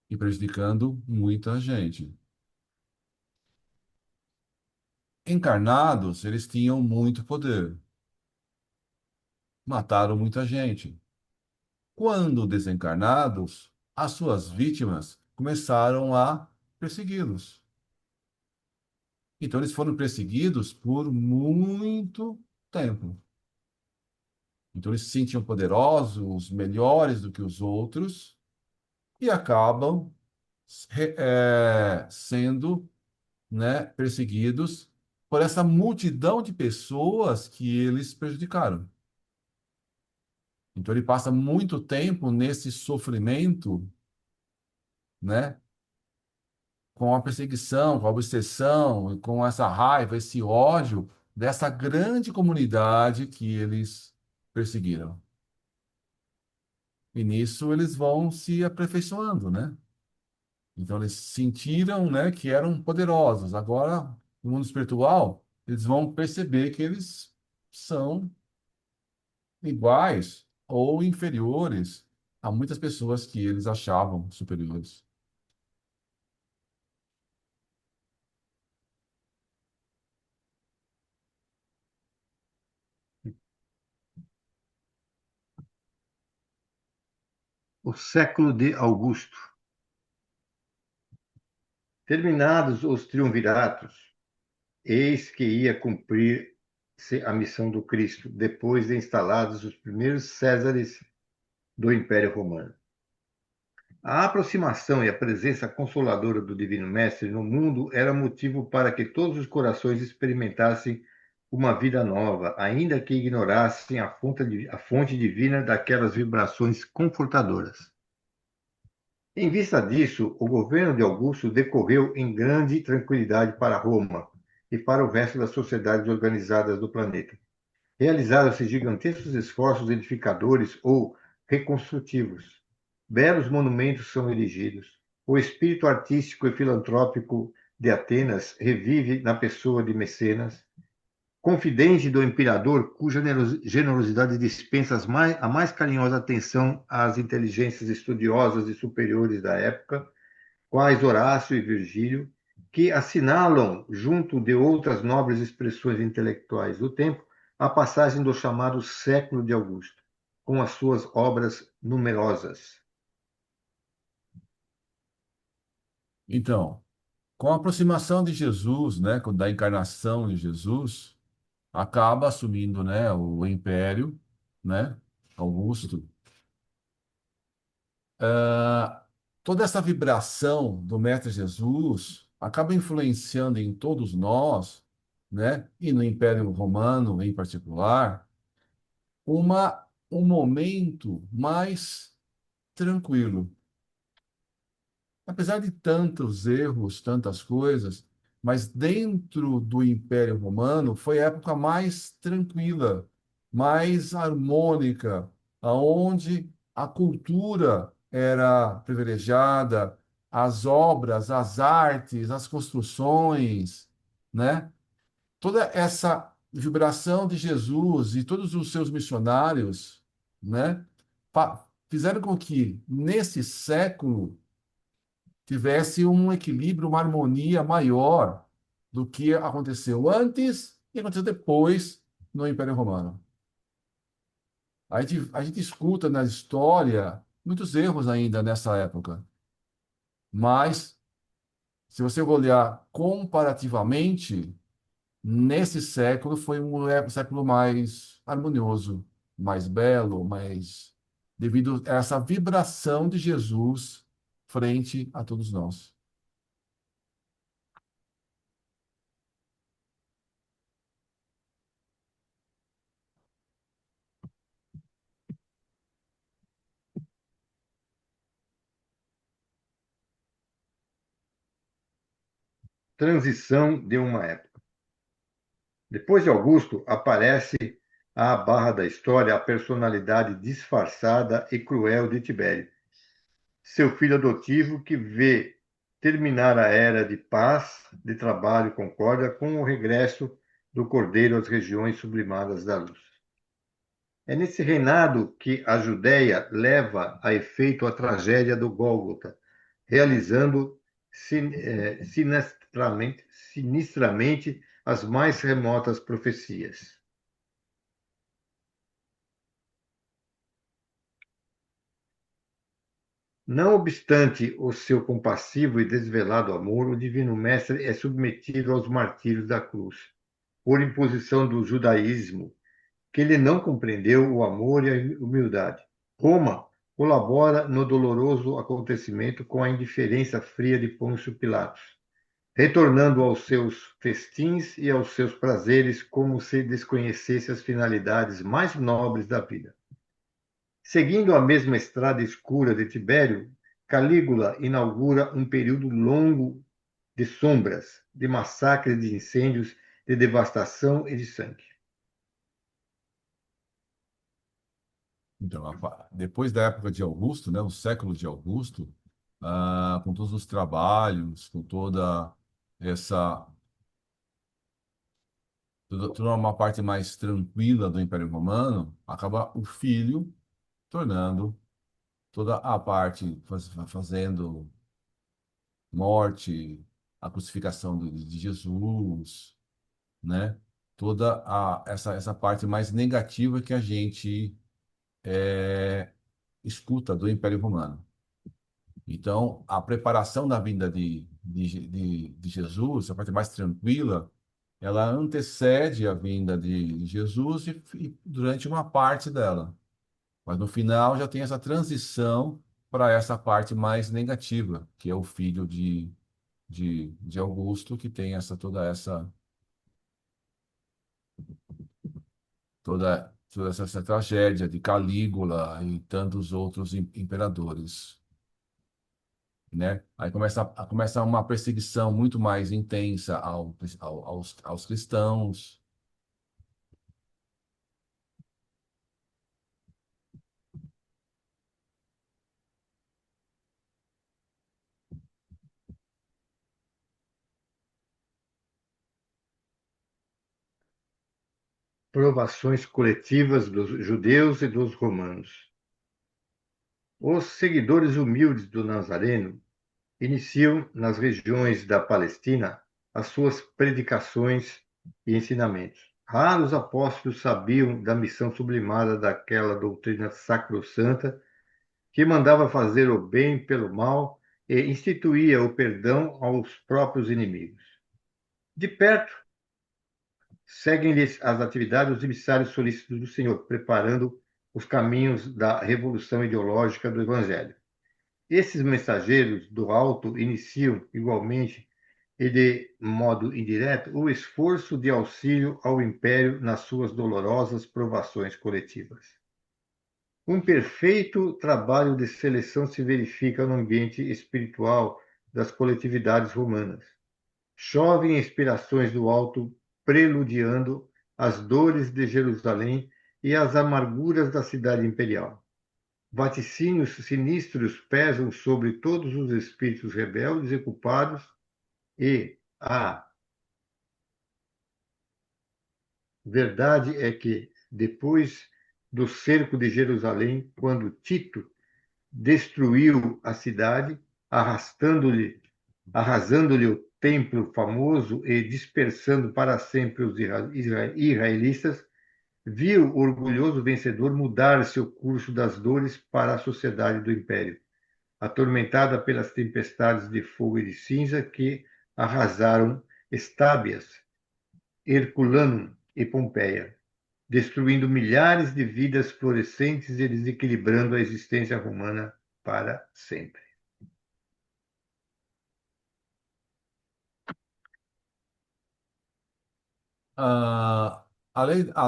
e prejudicando muita gente. Encarnados, eles tinham muito poder, mataram muita gente. Quando desencarnados, as suas vítimas começaram a persegui-los. Então, eles foram perseguidos por muito tempo. Então, eles se sentiam poderosos, melhores do que os outros, e acabam sendo, né, perseguidos por essa multidão de pessoas que eles prejudicaram. Então, ele passa muito tempo nesse sofrimento, né, com a perseguição, com a obsessão, com essa raiva, esse ódio dessa grande comunidade que eles perseguiram. E nisso eles vão se aperfeiçoando, né? Então eles sentiram, né, que eram poderosos. Agora, no mundo espiritual, eles vão perceber que eles são iguais ou inferiores a muitas pessoas que eles achavam superiores. O século de Augusto. Terminados os triunviratos, eis que ia cumprir-se a missão do Cristo, depois de instalados os primeiros Césares do Império Romano. A aproximação e a presença consoladora do Divino Mestre no mundo era motivo para que todos os corações experimentassem uma vida nova, ainda que ignorassem a fonte divina daquelas vibrações confortadoras. Em vista disso, o governo de Augusto decorreu em grande tranquilidade para Roma e para o resto das sociedades organizadas do planeta. Realizaram-se gigantescos esforços edificadores ou reconstrutivos. Belos monumentos são erigidos. O espírito artístico e filantrópico de Atenas revive na pessoa de Mecenas, confidente do imperador, cuja generosidade dispensa a mais carinhosa atenção às inteligências estudiosas e superiores da época, quais Horácio e Virgílio, que assinalam, junto de outras nobres expressões intelectuais do tempo, a passagem do chamado século de Augusto, com as suas obras numerosas. Então, com a aproximação de Jesus, né, da encarnação de Jesus, acaba assumindo, né, o império, né, Augusto. Toda essa vibração do Mestre Jesus acaba influenciando em todos nós, né, e no Império Romano em particular, um momento mais tranquilo. Apesar de tantos erros, tantas coisas, mas dentro do Império Romano foi a época mais tranquila, mais harmônica, aonde a cultura era privilegiada, as obras, as artes, as construções, né? Toda essa vibração de Jesus e todos os seus missionários, né, fizeram com que nesse século tivesse um equilíbrio, uma harmonia maior do que aconteceu antes e aconteceu depois no Império Romano. A gente escuta na história muitos erros ainda nessa época, mas se você olhar comparativamente, nesse século foi um século mais harmonioso, mais belo, mais devido a essa vibração de Jesus frente a todos nós. transição de uma época. Depois de Augusto, aparece à barra da história a personalidade disfarçada e cruel de Tibério, seu filho adotivo que vê terminar a era de paz, de trabalho e concórdia com o regresso do Cordeiro às regiões sublimadas da luz. É nesse reinado que a Judéia leva a efeito a tragédia do Gólgota, realizando sinistramente as mais remotas profecias. Não obstante o seu compassivo e desvelado amor, o Divino Mestre é submetido aos martírios da cruz, por imposição do judaísmo, que ele não compreendeu o amor e a humildade. Roma colabora no doloroso acontecimento com a indiferença fria de Pôncio Pilatos, retornando aos seus festins e aos seus prazeres como se desconhecesse as finalidades mais nobres da vida. Seguindo a mesma estrada escura de Tibério, Calígula inaugura um período longo de sombras, de massacres, de incêndios, de devastação e de sangue. Então, depois da época de Augusto, né, o século de Augusto, com todos os trabalhos, com essa, toda uma parte mais tranquila do Império Romano, acaba o filho tornando toda a parte, fazendo morte, a crucificação de Jesus, né? Toda essa parte mais negativa que a gente escuta do Império Romano. Então, a preparação da vinda de Jesus, a parte mais tranquila, ela antecede a vinda de Jesus e durante uma parte dela. Mas no final já tem essa transição para essa parte mais negativa, que é o filho de Augusto, que tem toda essa tragédia de Calígula e tantos outros imperadores, né? Aí começa uma perseguição muito mais intensa aos cristãos. Provações coletivas dos judeus e dos romanos. Os seguidores humildes do Nazareno iniciam nas regiões da Palestina as suas predicações e ensinamentos. Raros apóstolos sabiam da missão sublimada daquela doutrina sacrossanta que mandava fazer o bem pelo mal e instituía o perdão aos próprios inimigos. De perto, seguem-lhes as atividades dos emissários solícitos do Senhor, preparando os caminhos da revolução ideológica do Evangelho. Esses mensageiros do alto iniciam, igualmente e de modo indireto, o esforço de auxílio ao império nas suas dolorosas provações coletivas. Um perfeito trabalho de seleção se verifica no ambiente espiritual das coletividades romanas. Chovem inspirações do alto, preludiando as dores de Jerusalém e as amarguras da cidade imperial. Vaticínios sinistros pesam sobre todos os espíritos rebeldes e culpados, e a verdade é que, depois do cerco de Jerusalém, quando Tito destruiu a cidade, arrasando-lhe o templo famoso e dispersando para sempre os israelitas, viu o orgulhoso vencedor mudar seu curso das dores para a sociedade do império, atormentada pelas tempestades de fogo e de cinza que arrasaram Estábias, Herculanum e Pompeia, destruindo milhares de vidas florescentes e desequilibrando a existência romana para sempre. A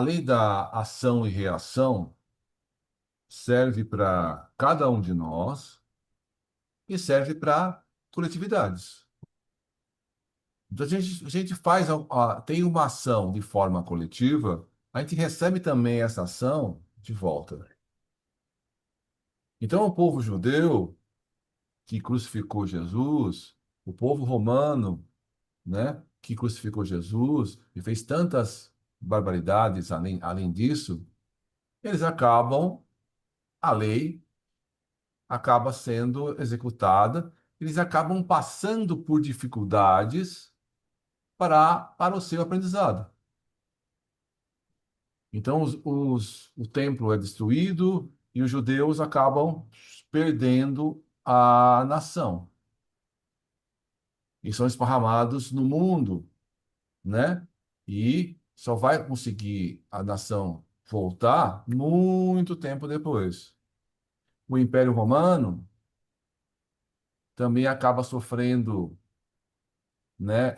lei da ação e reação serve para cada um de nós e serve para coletividades. A gente faz, tem uma ação de forma coletiva, a gente recebe também essa ação de volta. Então, o povo judeu que crucificou Jesus, o povo romano, né, que crucificou Jesus e fez tantas barbaridades além disso, eles acabam, a lei acaba sendo executada, eles acabam passando por dificuldades para o seu aprendizado. Então, o templo é destruído e os judeus acabam perdendo a nação. E são esparramados no mundo, né? E só vai conseguir a nação voltar muito tempo depois. O Império Romano também acaba sofrendo, né,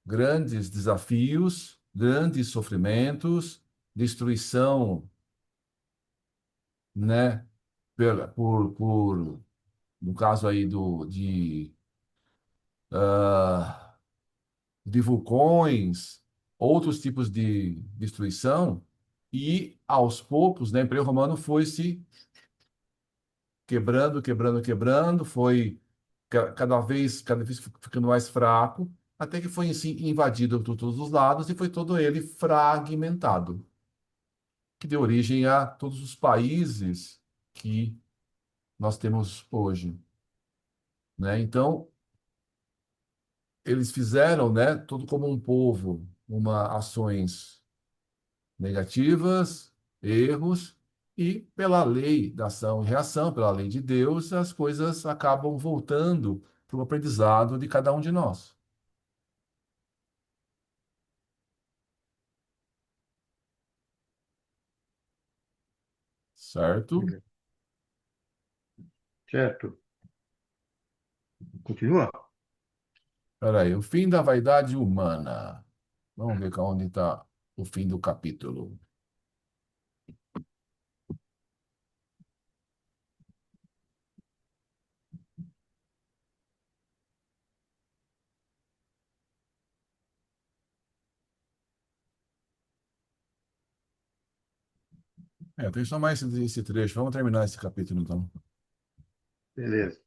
grandes desafios, grandes sofrimentos, destruição, né, no caso aí ah, de vulcões, outros tipos de destruição, e aos poucos, né, o Império Romano foi se quebrando, quebrando, quebrando, foi cada vez ficando mais fraco, até que foi assim, invadido por todos os lados e foi todo ele fragmentado, que deu origem a todos os países que nós temos hoje, né? Então, eles fizeram, né, tudo como um povo, ações negativas, erros, e pela lei da ação e reação, pela lei de Deus, as coisas acabam voltando para o aprendizado de cada um de nós, certo? Certo? Continua? Espera aí, o fim da vaidade humana. Vamos ver onde está o fim do capítulo. Tem só mais esse trecho. Vamos terminar esse capítulo, então. Beleza.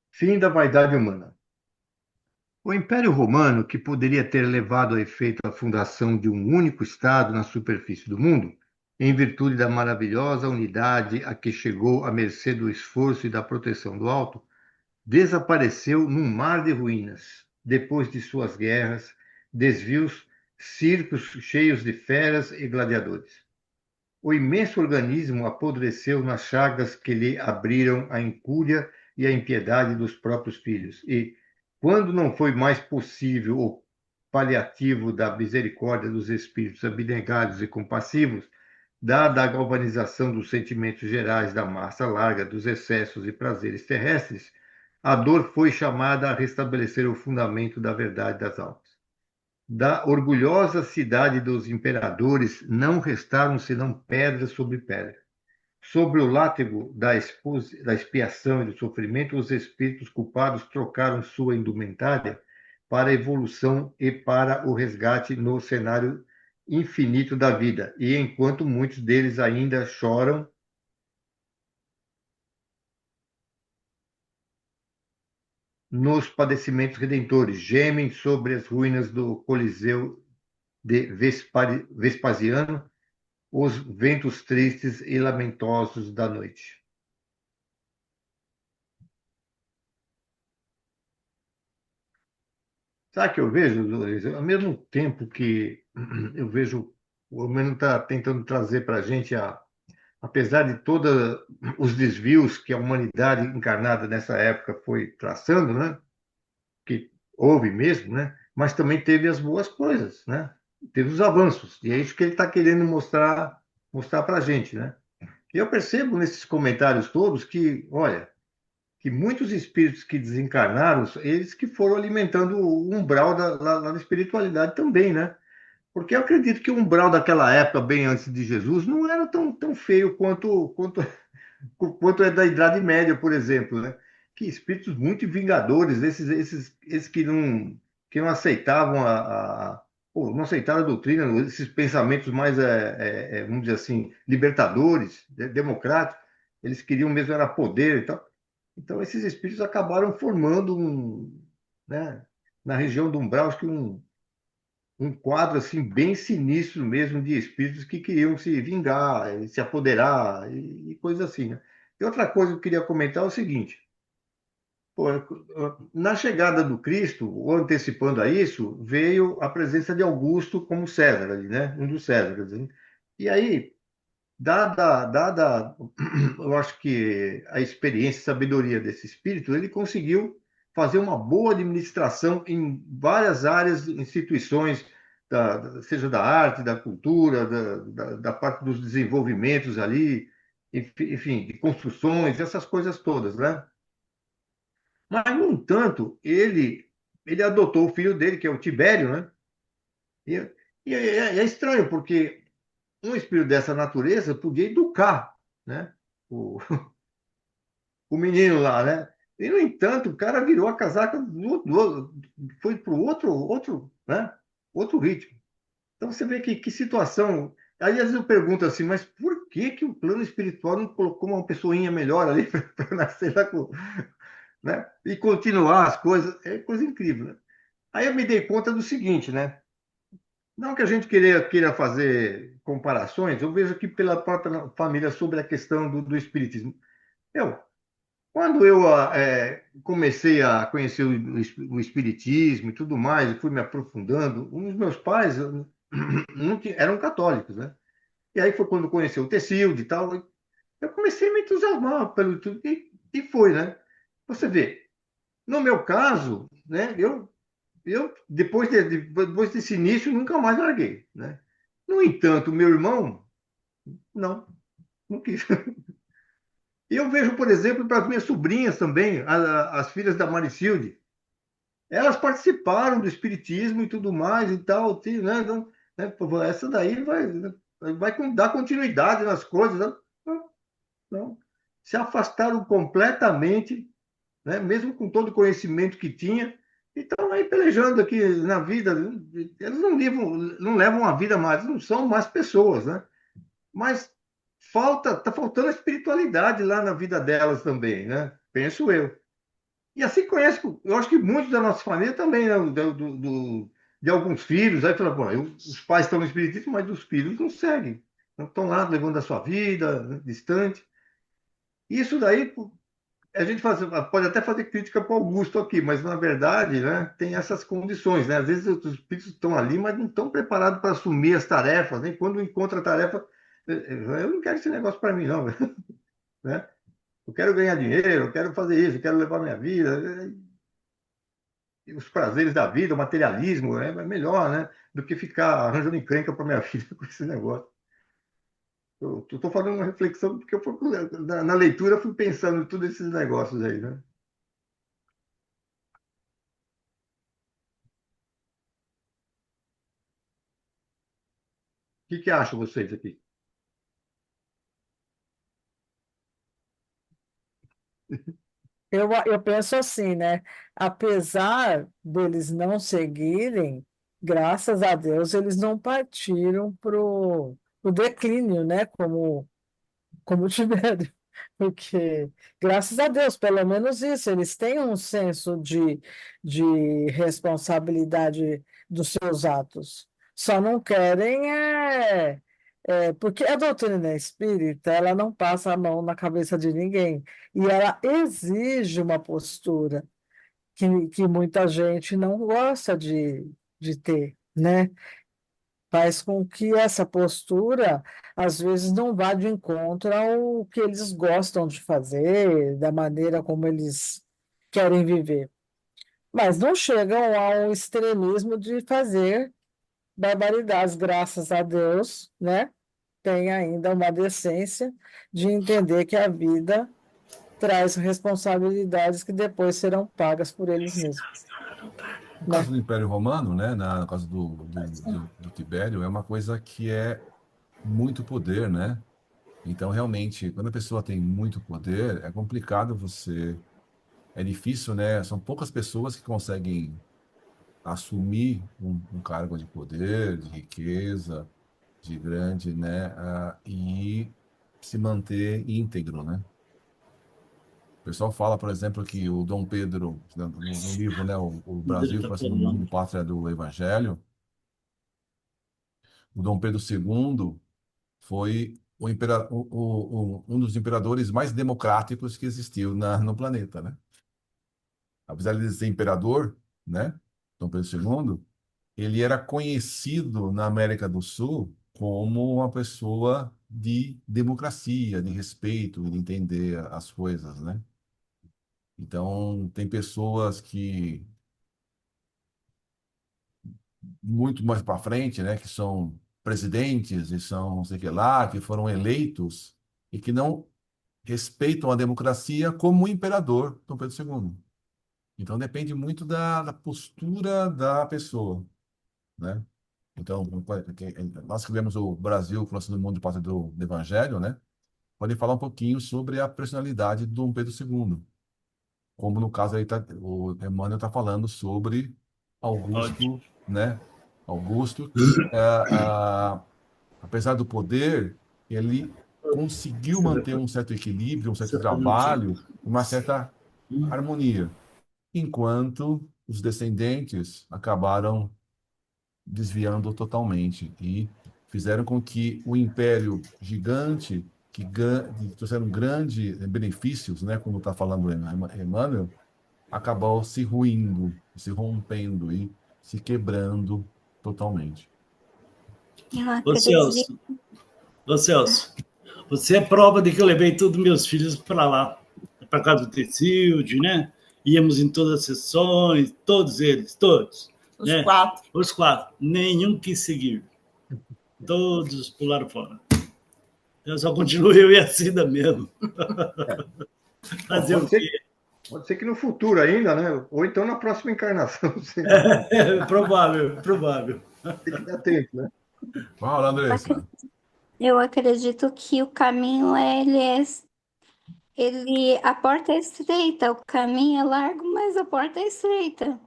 Fim da vaidade humana. O Império Romano, que poderia ter levado a efeito a fundação de um único Estado na superfície do mundo, em virtude da maravilhosa unidade a que chegou à mercê do esforço e da proteção do alto, desapareceu num mar de ruínas, depois de suas guerras, desvios, circos cheios de feras e gladiadores. O imenso organismo apodreceu nas chagas que lhe abriram a incúria e a impiedade dos próprios filhos. E, quando não foi mais possível o paliativo da misericórdia dos espíritos abnegados e compassivos, dada a galvanização dos sentimentos gerais da massa larga dos excessos e prazeres terrestres, a dor foi chamada a restabelecer o fundamento da verdade das almas. Da orgulhosa cidade dos imperadores não restaram senão pedra sobre pedra. Sobre o látego da expiação e do sofrimento, os espíritos culpados trocaram sua indumentária para a evolução e para o resgate no cenário infinito da vida. E enquanto muitos deles ainda choram nos padecimentos redentores, gemem sobre as ruínas do Coliseu de Vespasiano, os ventos tristes e lamentosos da noite. Sabe o que eu vejo, Luiz? Ao mesmo tempo que eu vejo o Romano está tentando trazer para a gente, apesar de todos os desvios que a humanidade encarnada nessa época foi traçando, né? Que houve mesmo, né? Mas também teve as boas coisas, né? Teve os avanços, e é isso que ele está querendo mostrar para a gente, né? E eu percebo nesses comentários todos que, olha, que muitos espíritos que desencarnaram, eles que foram alimentando o umbral lá da espiritualidade também, né? Porque eu acredito que o umbral daquela época, bem antes de Jesus, não era tão feio quanto é da Idade Média, por exemplo, né? que espíritos muito vingadores, esses que não aceitavam pô, não aceitaram a doutrina, esses pensamentos mais, vamos dizer assim, libertadores, democráticos, eles queriam mesmo era poder e tal. Então, esses espíritos acabaram formando né, na região do umbral, acho que um quadro assim bem sinistro mesmo de espíritos que queriam se vingar, se apoderar e coisas assim, né? E outra coisa que eu queria comentar é o seguinte: pô, na chegada do Cristo, ou antecipando a isso, veio a presença de Augusto como César ali, né? Um dos Césares, né? E aí, dada, eu acho que a experiência e sabedoria desse espírito, ele conseguiu fazer uma boa administração em várias áreas, instituições, seja da arte, da cultura, da parte dos desenvolvimentos ali, enfim, de construções, essas coisas todas, né? Mas, no entanto, ele adotou o filho dele, que é o Tibério, né? E, é estranho, porque um espírito dessa natureza podia educar, né? O, o menino lá, né? E, no entanto, o cara virou a casaca, foi para o né? Outro ritmo. Então, você vê que situação. Aí, às vezes, eu pergunto assim, mas por que que o plano espiritual não colocou uma pessoinha melhor ali para nascer lá com, né? E continuar as coisas? É coisa incrível, né? Aí eu me dei conta do seguinte, né? Não que a gente queira fazer comparações, eu vejo aqui pela própria família sobre a questão do espiritismo. Eu, quando eu comecei a conhecer o espiritismo e tudo mais, e fui me aprofundando, um dos meus pais eram católicos, né? E aí foi quando conheci o Tecilde e tal, eu comecei a me entusiasmar pelo tudo, e foi, né? Você vê, no meu caso, né, eu depois desse início, nunca mais larguei, né? No entanto, meu irmão, não, não quis. E eu vejo, por exemplo, para as minhas sobrinhas também, as filhas da Maricilde, elas participaram do espiritismo e tudo mais e tal, né? Então, né, pô, essa daí vai dar continuidade nas coisas, né? Não, não. Se afastaram completamente, né? Mesmo com todo o conhecimento que tinha, e estão aí pelejando aqui na vida. Eles não levam a vida mais, não são mais pessoas, né? Mas tá faltando a espiritualidade lá na vida delas também, né? Penso eu. E assim conhece, eu acho que muitos da nossa família também, né? De alguns filhos, aí fala, pô, os pais estão no espiritismo, mas os filhos não seguem. Não estão lá levando a sua vida, né, distante. Isso daí, pô, a gente pode até fazer crítica para o Augusto aqui, mas na verdade, né, tem essas condições, né? Às vezes os espíritos estão ali, mas não estão preparados para assumir as tarefas, né? Quando encontra a tarefa, eu não quero esse negócio para mim, não, né? Eu quero ganhar dinheiro, eu quero fazer isso, eu quero levar minha vida, os prazeres da vida, o materialismo, é melhor, né? Do que ficar arranjando encrenca para minha vida com esse negócio. Eu estou fazendo uma reflexão porque na leitura eu fui pensando em todos esses negócios aí, né? O que acham vocês aqui? Eu penso assim, né? Apesar deles não seguirem, graças a Deus, eles não partiram pro o declínio, né? Como tiveram. Porque, graças a Deus, pelo menos isso, eles têm um senso de responsabilidade dos seus atos. Só não querem porque a doutrina espírita, ela não passa a mão na cabeça de ninguém. E ela exige uma postura que muita gente não gosta de ter, né? Faz com que essa postura, às vezes, não vá de encontro ao que eles gostam de fazer, da maneira como eles querem viver. Mas não chegam ao extremismo de fazer barbaridades, graças a Deus, né? Tem ainda uma decência de entender que a vida traz responsabilidades que depois serão pagas por eles mesmos, No né? caso do Império Romano, né, no caso do Tibério, é uma coisa que é muito poder, né? Então, realmente, quando a pessoa tem muito poder, é complicado você é difícil, né? São poucas pessoas que conseguem assumir um cargo de poder, de riqueza, de grande, né? E se manter íntegro, né? O pessoal fala, por exemplo, que o Dom Pedro, no livro, né, o Ele Brasil está para ser o mundo falando. pátria do Evangelho, o Dom Pedro II foi um dos imperadores mais democráticos que existiu no planeta, né? Apesar de ele ser imperador, né, Dom Pedro II, ele era conhecido na América do Sul como uma pessoa de democracia, de respeito, de entender as coisas, né? Então, tem pessoas que muito mais para frente, né, que são presidentes e são não sei o que lá, que foram eleitos e que não respeitam a democracia como o imperador Dom Pedro II. Então depende muito da postura da pessoa, né? Então, nós que vemos o Brasil, França do Mundo, Pátria do Evangelho, né? Pode falar um pouquinho sobre a personalidade do Dom Pedro II, como no caso aí o Emmanuel está falando sobre Ótimo. Augusto, né? Augusto, que apesar do poder, ele conseguiu Você vai, manter um certo equilíbrio, um certo você vai fazer o quê? trabalho, uma certa harmonia, enquanto os descendentes acabaram desviando totalmente e fizeram com que o império gigante, que trouxeram grandes benefícios, né, como está falando Emmanuel, acabou se ruindo, se rompendo e se quebrando totalmente. Eu Ô acredito. Celso, ô Celso, você é prova de que eu levei todos meus filhos para lá, para casa do Tecilde, né? Íamos em todas as sessões, todos eles, todos, Os né? 4. Os 4, nenhum quis seguir, todos pularam fora. Eu só continuo eu e a Cida mesmo. Bom, Fazer o quê? pode ser que no futuro ainda, né? Ou então na próxima encarnação, sei. É provável, provável. Tem que dar tempo, né? Fala, Andressa. Eu acredito que o caminho a porta é estreita, o caminho é largo, mas a porta é estreita.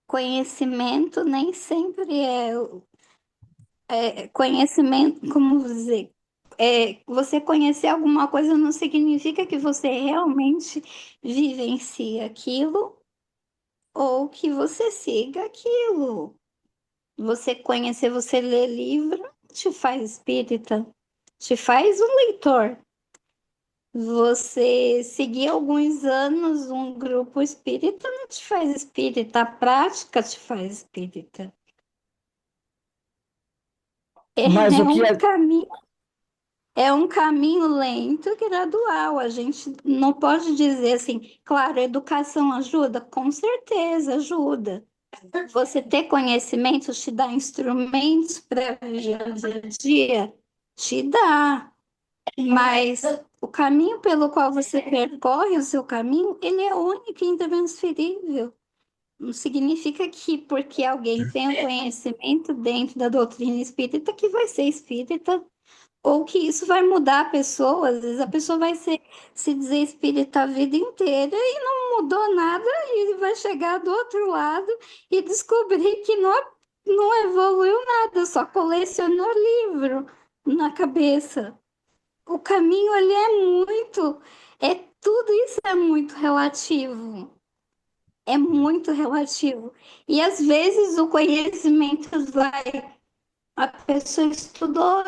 Conhecimento nem sempre é conhecimento, como dizer, você conhecer alguma coisa não significa que você realmente vivencie aquilo ou que você siga aquilo. Você conhecer, você ler livro, te faz espírita, te faz um leitor. Você seguir alguns anos um grupo espírita não te faz espírita, a prática te faz espírita. É, Mas é o que um é, caminho, é um caminho lento e gradual. A gente não pode dizer assim, claro, a educação ajuda? Com certeza ajuda. Você ter conhecimento te dá instrumentos para viver o dia a dia? Te dá. Mas o caminho pelo qual você percorre o seu caminho, ele é único e intransferível. Não significa que porque alguém tem um conhecimento dentro da doutrina espírita que vai ser espírita, ou que isso vai mudar a pessoa. Às vezes a pessoa vai se dizer espírita a vida inteira e não mudou nada e vai chegar do outro lado e descobrir que não evoluiu nada, só colecionou livro na cabeça. O caminho ele tudo isso é muito relativo. É muito relativo. E às vezes o conhecimento a pessoa estudou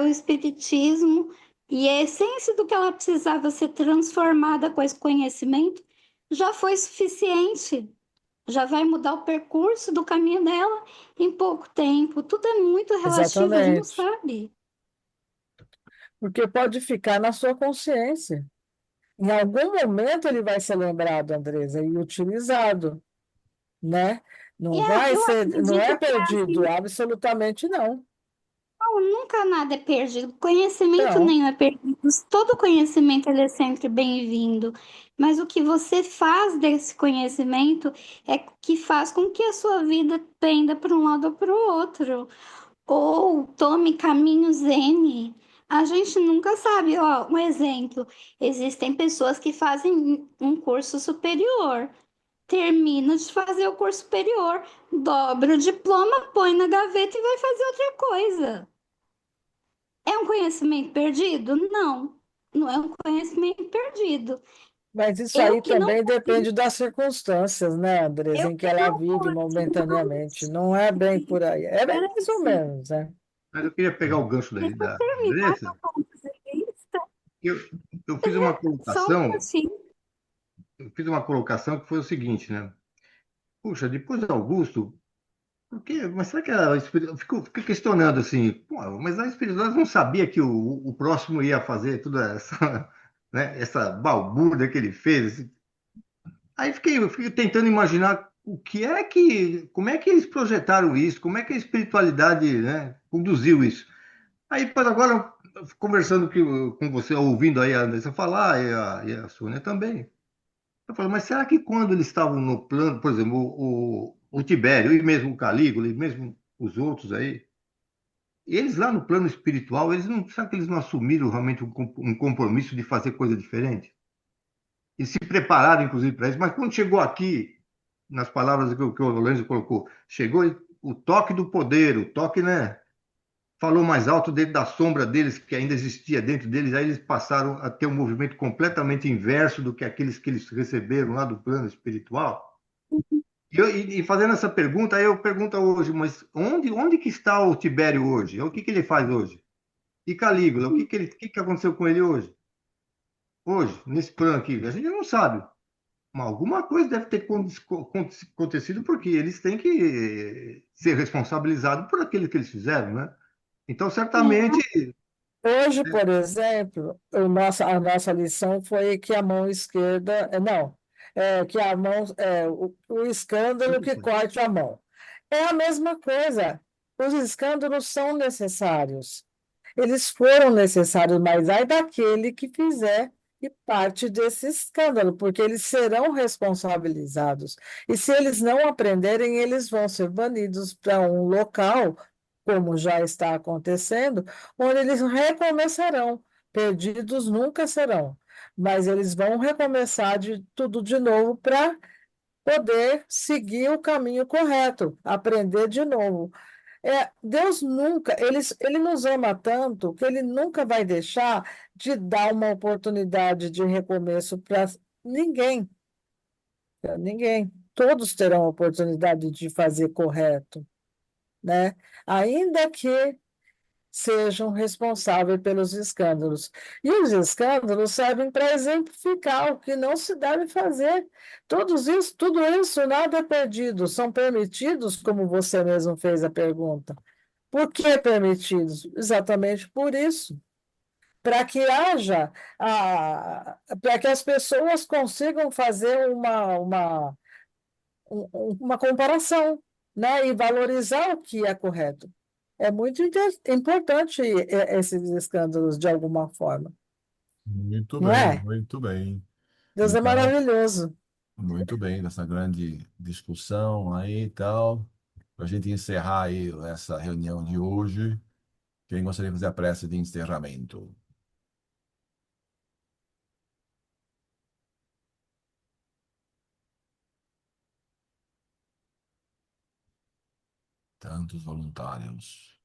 o espiritismo e a essência do que ela precisava ser transformada com esse conhecimento já foi suficiente. Já vai mudar o percurso do caminho dela em pouco tempo. Tudo é muito relativo, a gente não exatamente? sabe. Porque pode ficar na sua consciência. Em algum momento ele vai ser lembrado, Andresa, e utilizado, né? E Não vai eu ser, não é acredito que perdido, absolutamente não. nunca nada é perdido, conhecimento Não, nenhum é perdido, todo conhecimento ele é sempre bem-vindo, mas o que você faz desse conhecimento é que faz com que a sua vida penda para um lado ou para o outro, ou tome caminhos N. A gente nunca sabe, ó, um exemplo, existem pessoas que fazem um curso superior, termina de fazer o curso superior, dobra o diploma, põe na gaveta e vai fazer outra coisa. É um conhecimento perdido? Não, não é um conhecimento perdido. Mas isso Eu aí que não, também depende das circunstâncias, né, Andresa, eu em que que ela não vive momentaneamente. Não é bem por aí. É bem mais ou conheci. menos, né? Mas eu queria pegar o gancho Deixa eu da terminar meu Andressa. ponto de vista. Eu, eu fiz uma Só um colocação, minutinho. que foi o seguinte, né? Puxa, depois de Augusto, por quê? Mas será que a eu fico questionando assim, pô, mas a espiritualidade não sabia que o próximo ia fazer toda essa, né, essa balbúrdia que ele fez? Aí eu fiquei tentando imaginar como é que eles projetaram isso, como é que a espiritualidade, né, conduziu isso. Aí, depois agora, conversando com você, ouvindo aí a Andressa falar, e a Sônia também, eu falo, mas será que quando eles estavam no plano, por exemplo, o Tibério, e mesmo o Calígula, e mesmo os outros aí, eles lá no plano espiritual, será que eles não assumiram realmente um compromisso de fazer coisa diferente? E se prepararam, inclusive, para isso, mas quando chegou aqui, nas palavras que o Lorenzo colocou, chegou o toque do poder, o toque, né? Falou mais alto dentro da sombra deles, que ainda existia dentro deles, aí eles passaram a ter um movimento completamente inverso do que aqueles que eles receberam lá do plano espiritual. E fazendo essa pergunta, aí eu pergunto hoje, mas onde que está o Tibério hoje? O que que ele faz hoje? E Calígula, o que que aconteceu com ele hoje? Hoje, nesse plano aqui, a gente não sabe. Mas alguma coisa deve ter acontecido, porque eles têm que ser responsabilizados por aquilo que eles fizeram, né? Então, certamente, Hoje, por exemplo, a nossa lição foi que a mão esquerda, não, que a mão, o escândalo que corte a mão. É a mesma coisa. Os escândalos são necessários. Eles foram necessários, mas ai daquele que fizer e parte desse escândalo, porque eles serão responsabilizados. E se eles não aprenderem, eles vão ser banidos para um local, como já está acontecendo, onde eles recomeçarão. Perdidos nunca serão, mas eles vão recomeçar de tudo de novo para poder seguir o caminho correto, aprender de novo. Deus nunca, ele nos ama tanto que ele nunca vai deixar de dar uma oportunidade de recomeço para ninguém, para ninguém. Todos terão a oportunidade de fazer correto, né? Ainda que sejam responsáveis pelos escândalos. E os escândalos servem para exemplificar o que não se deve fazer. Tudo isso, nada é perdido, são permitidos, como você mesmo fez a pergunta. Por que permitidos? Exatamente por isso. Para que haja, para que as pessoas consigam fazer uma comparação, né? E valorizar o que é correto. É muito importante esses escândalos de alguma forma, não é? muito bem. Deus é Então, maravilhoso. muito bem, nessa grande discussão aí e tal. Para a gente encerrar aí essa reunião de hoje, quem gostaria de fazer a prece de encerramento? Tantos voluntários.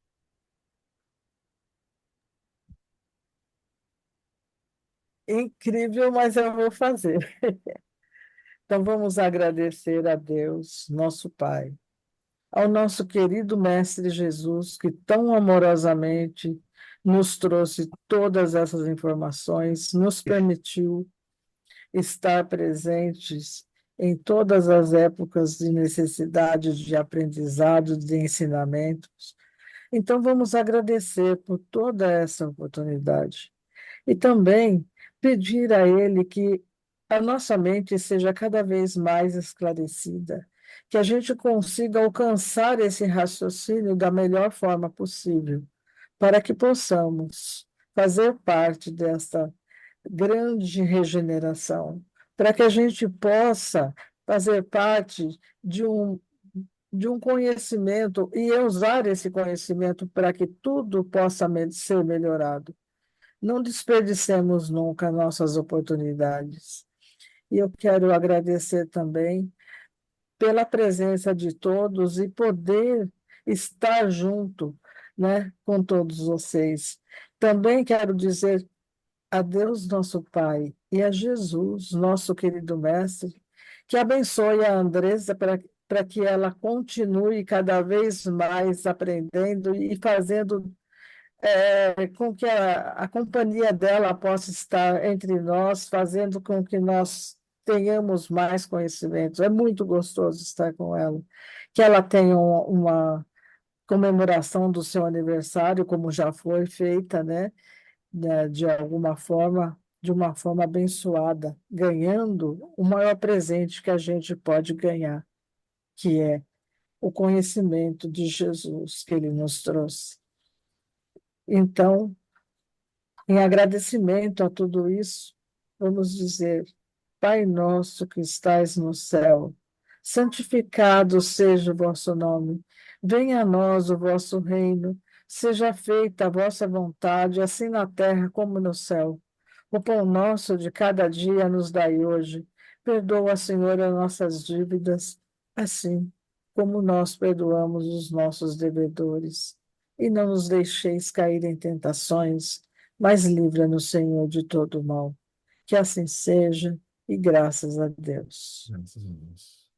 Incrível, mas eu vou fazer. Então vamos agradecer a Deus, nosso Pai, ao nosso querido Mestre Jesus, que tão amorosamente nos trouxe todas essas informações, nos permitiu estar presentes em todas as épocas de necessidade de aprendizado, de ensinamentos. Então, vamos agradecer por toda essa oportunidade e também pedir a Ele que a nossa mente seja cada vez mais esclarecida, que a gente consiga alcançar esse raciocínio da melhor forma possível, para que possamos fazer parte desta grande regeneração, para que a gente possa fazer parte de um conhecimento e usar esse conhecimento para que tudo possa ser melhorado. Não desperdicemos nunca nossas oportunidades. E eu quero agradecer também pela presença de todos e poder estar junto, né, com todos vocês. Também quero dizer a Deus, nosso Pai, e a Jesus, nosso querido Mestre, que abençoe a Andressa para que ela continue cada vez mais aprendendo e fazendo com que a companhia dela possa estar entre nós, fazendo com que nós tenhamos mais conhecimentos. É muito gostoso estar com ela. Que ela tenha uma comemoração do seu aniversário, como já foi feita, né, de uma forma abençoada, ganhando o maior presente que a gente pode ganhar, que é o conhecimento de Jesus que ele nos trouxe. Então, em agradecimento a tudo isso, vamos dizer: Pai nosso que estais no céu, santificado seja o vosso nome. Venha a nós o vosso reino. Seja feita a vossa vontade, assim na terra como no céu. O pão nosso de cada dia nos dai hoje. Perdoa, Senhor, as nossas dívidas, assim como nós perdoamos os nossos devedores. E não nos deixeis cair em tentações, mas livra-nos, Senhor, de todo mal. Que assim seja, e graças a Deus. Graças a Deus.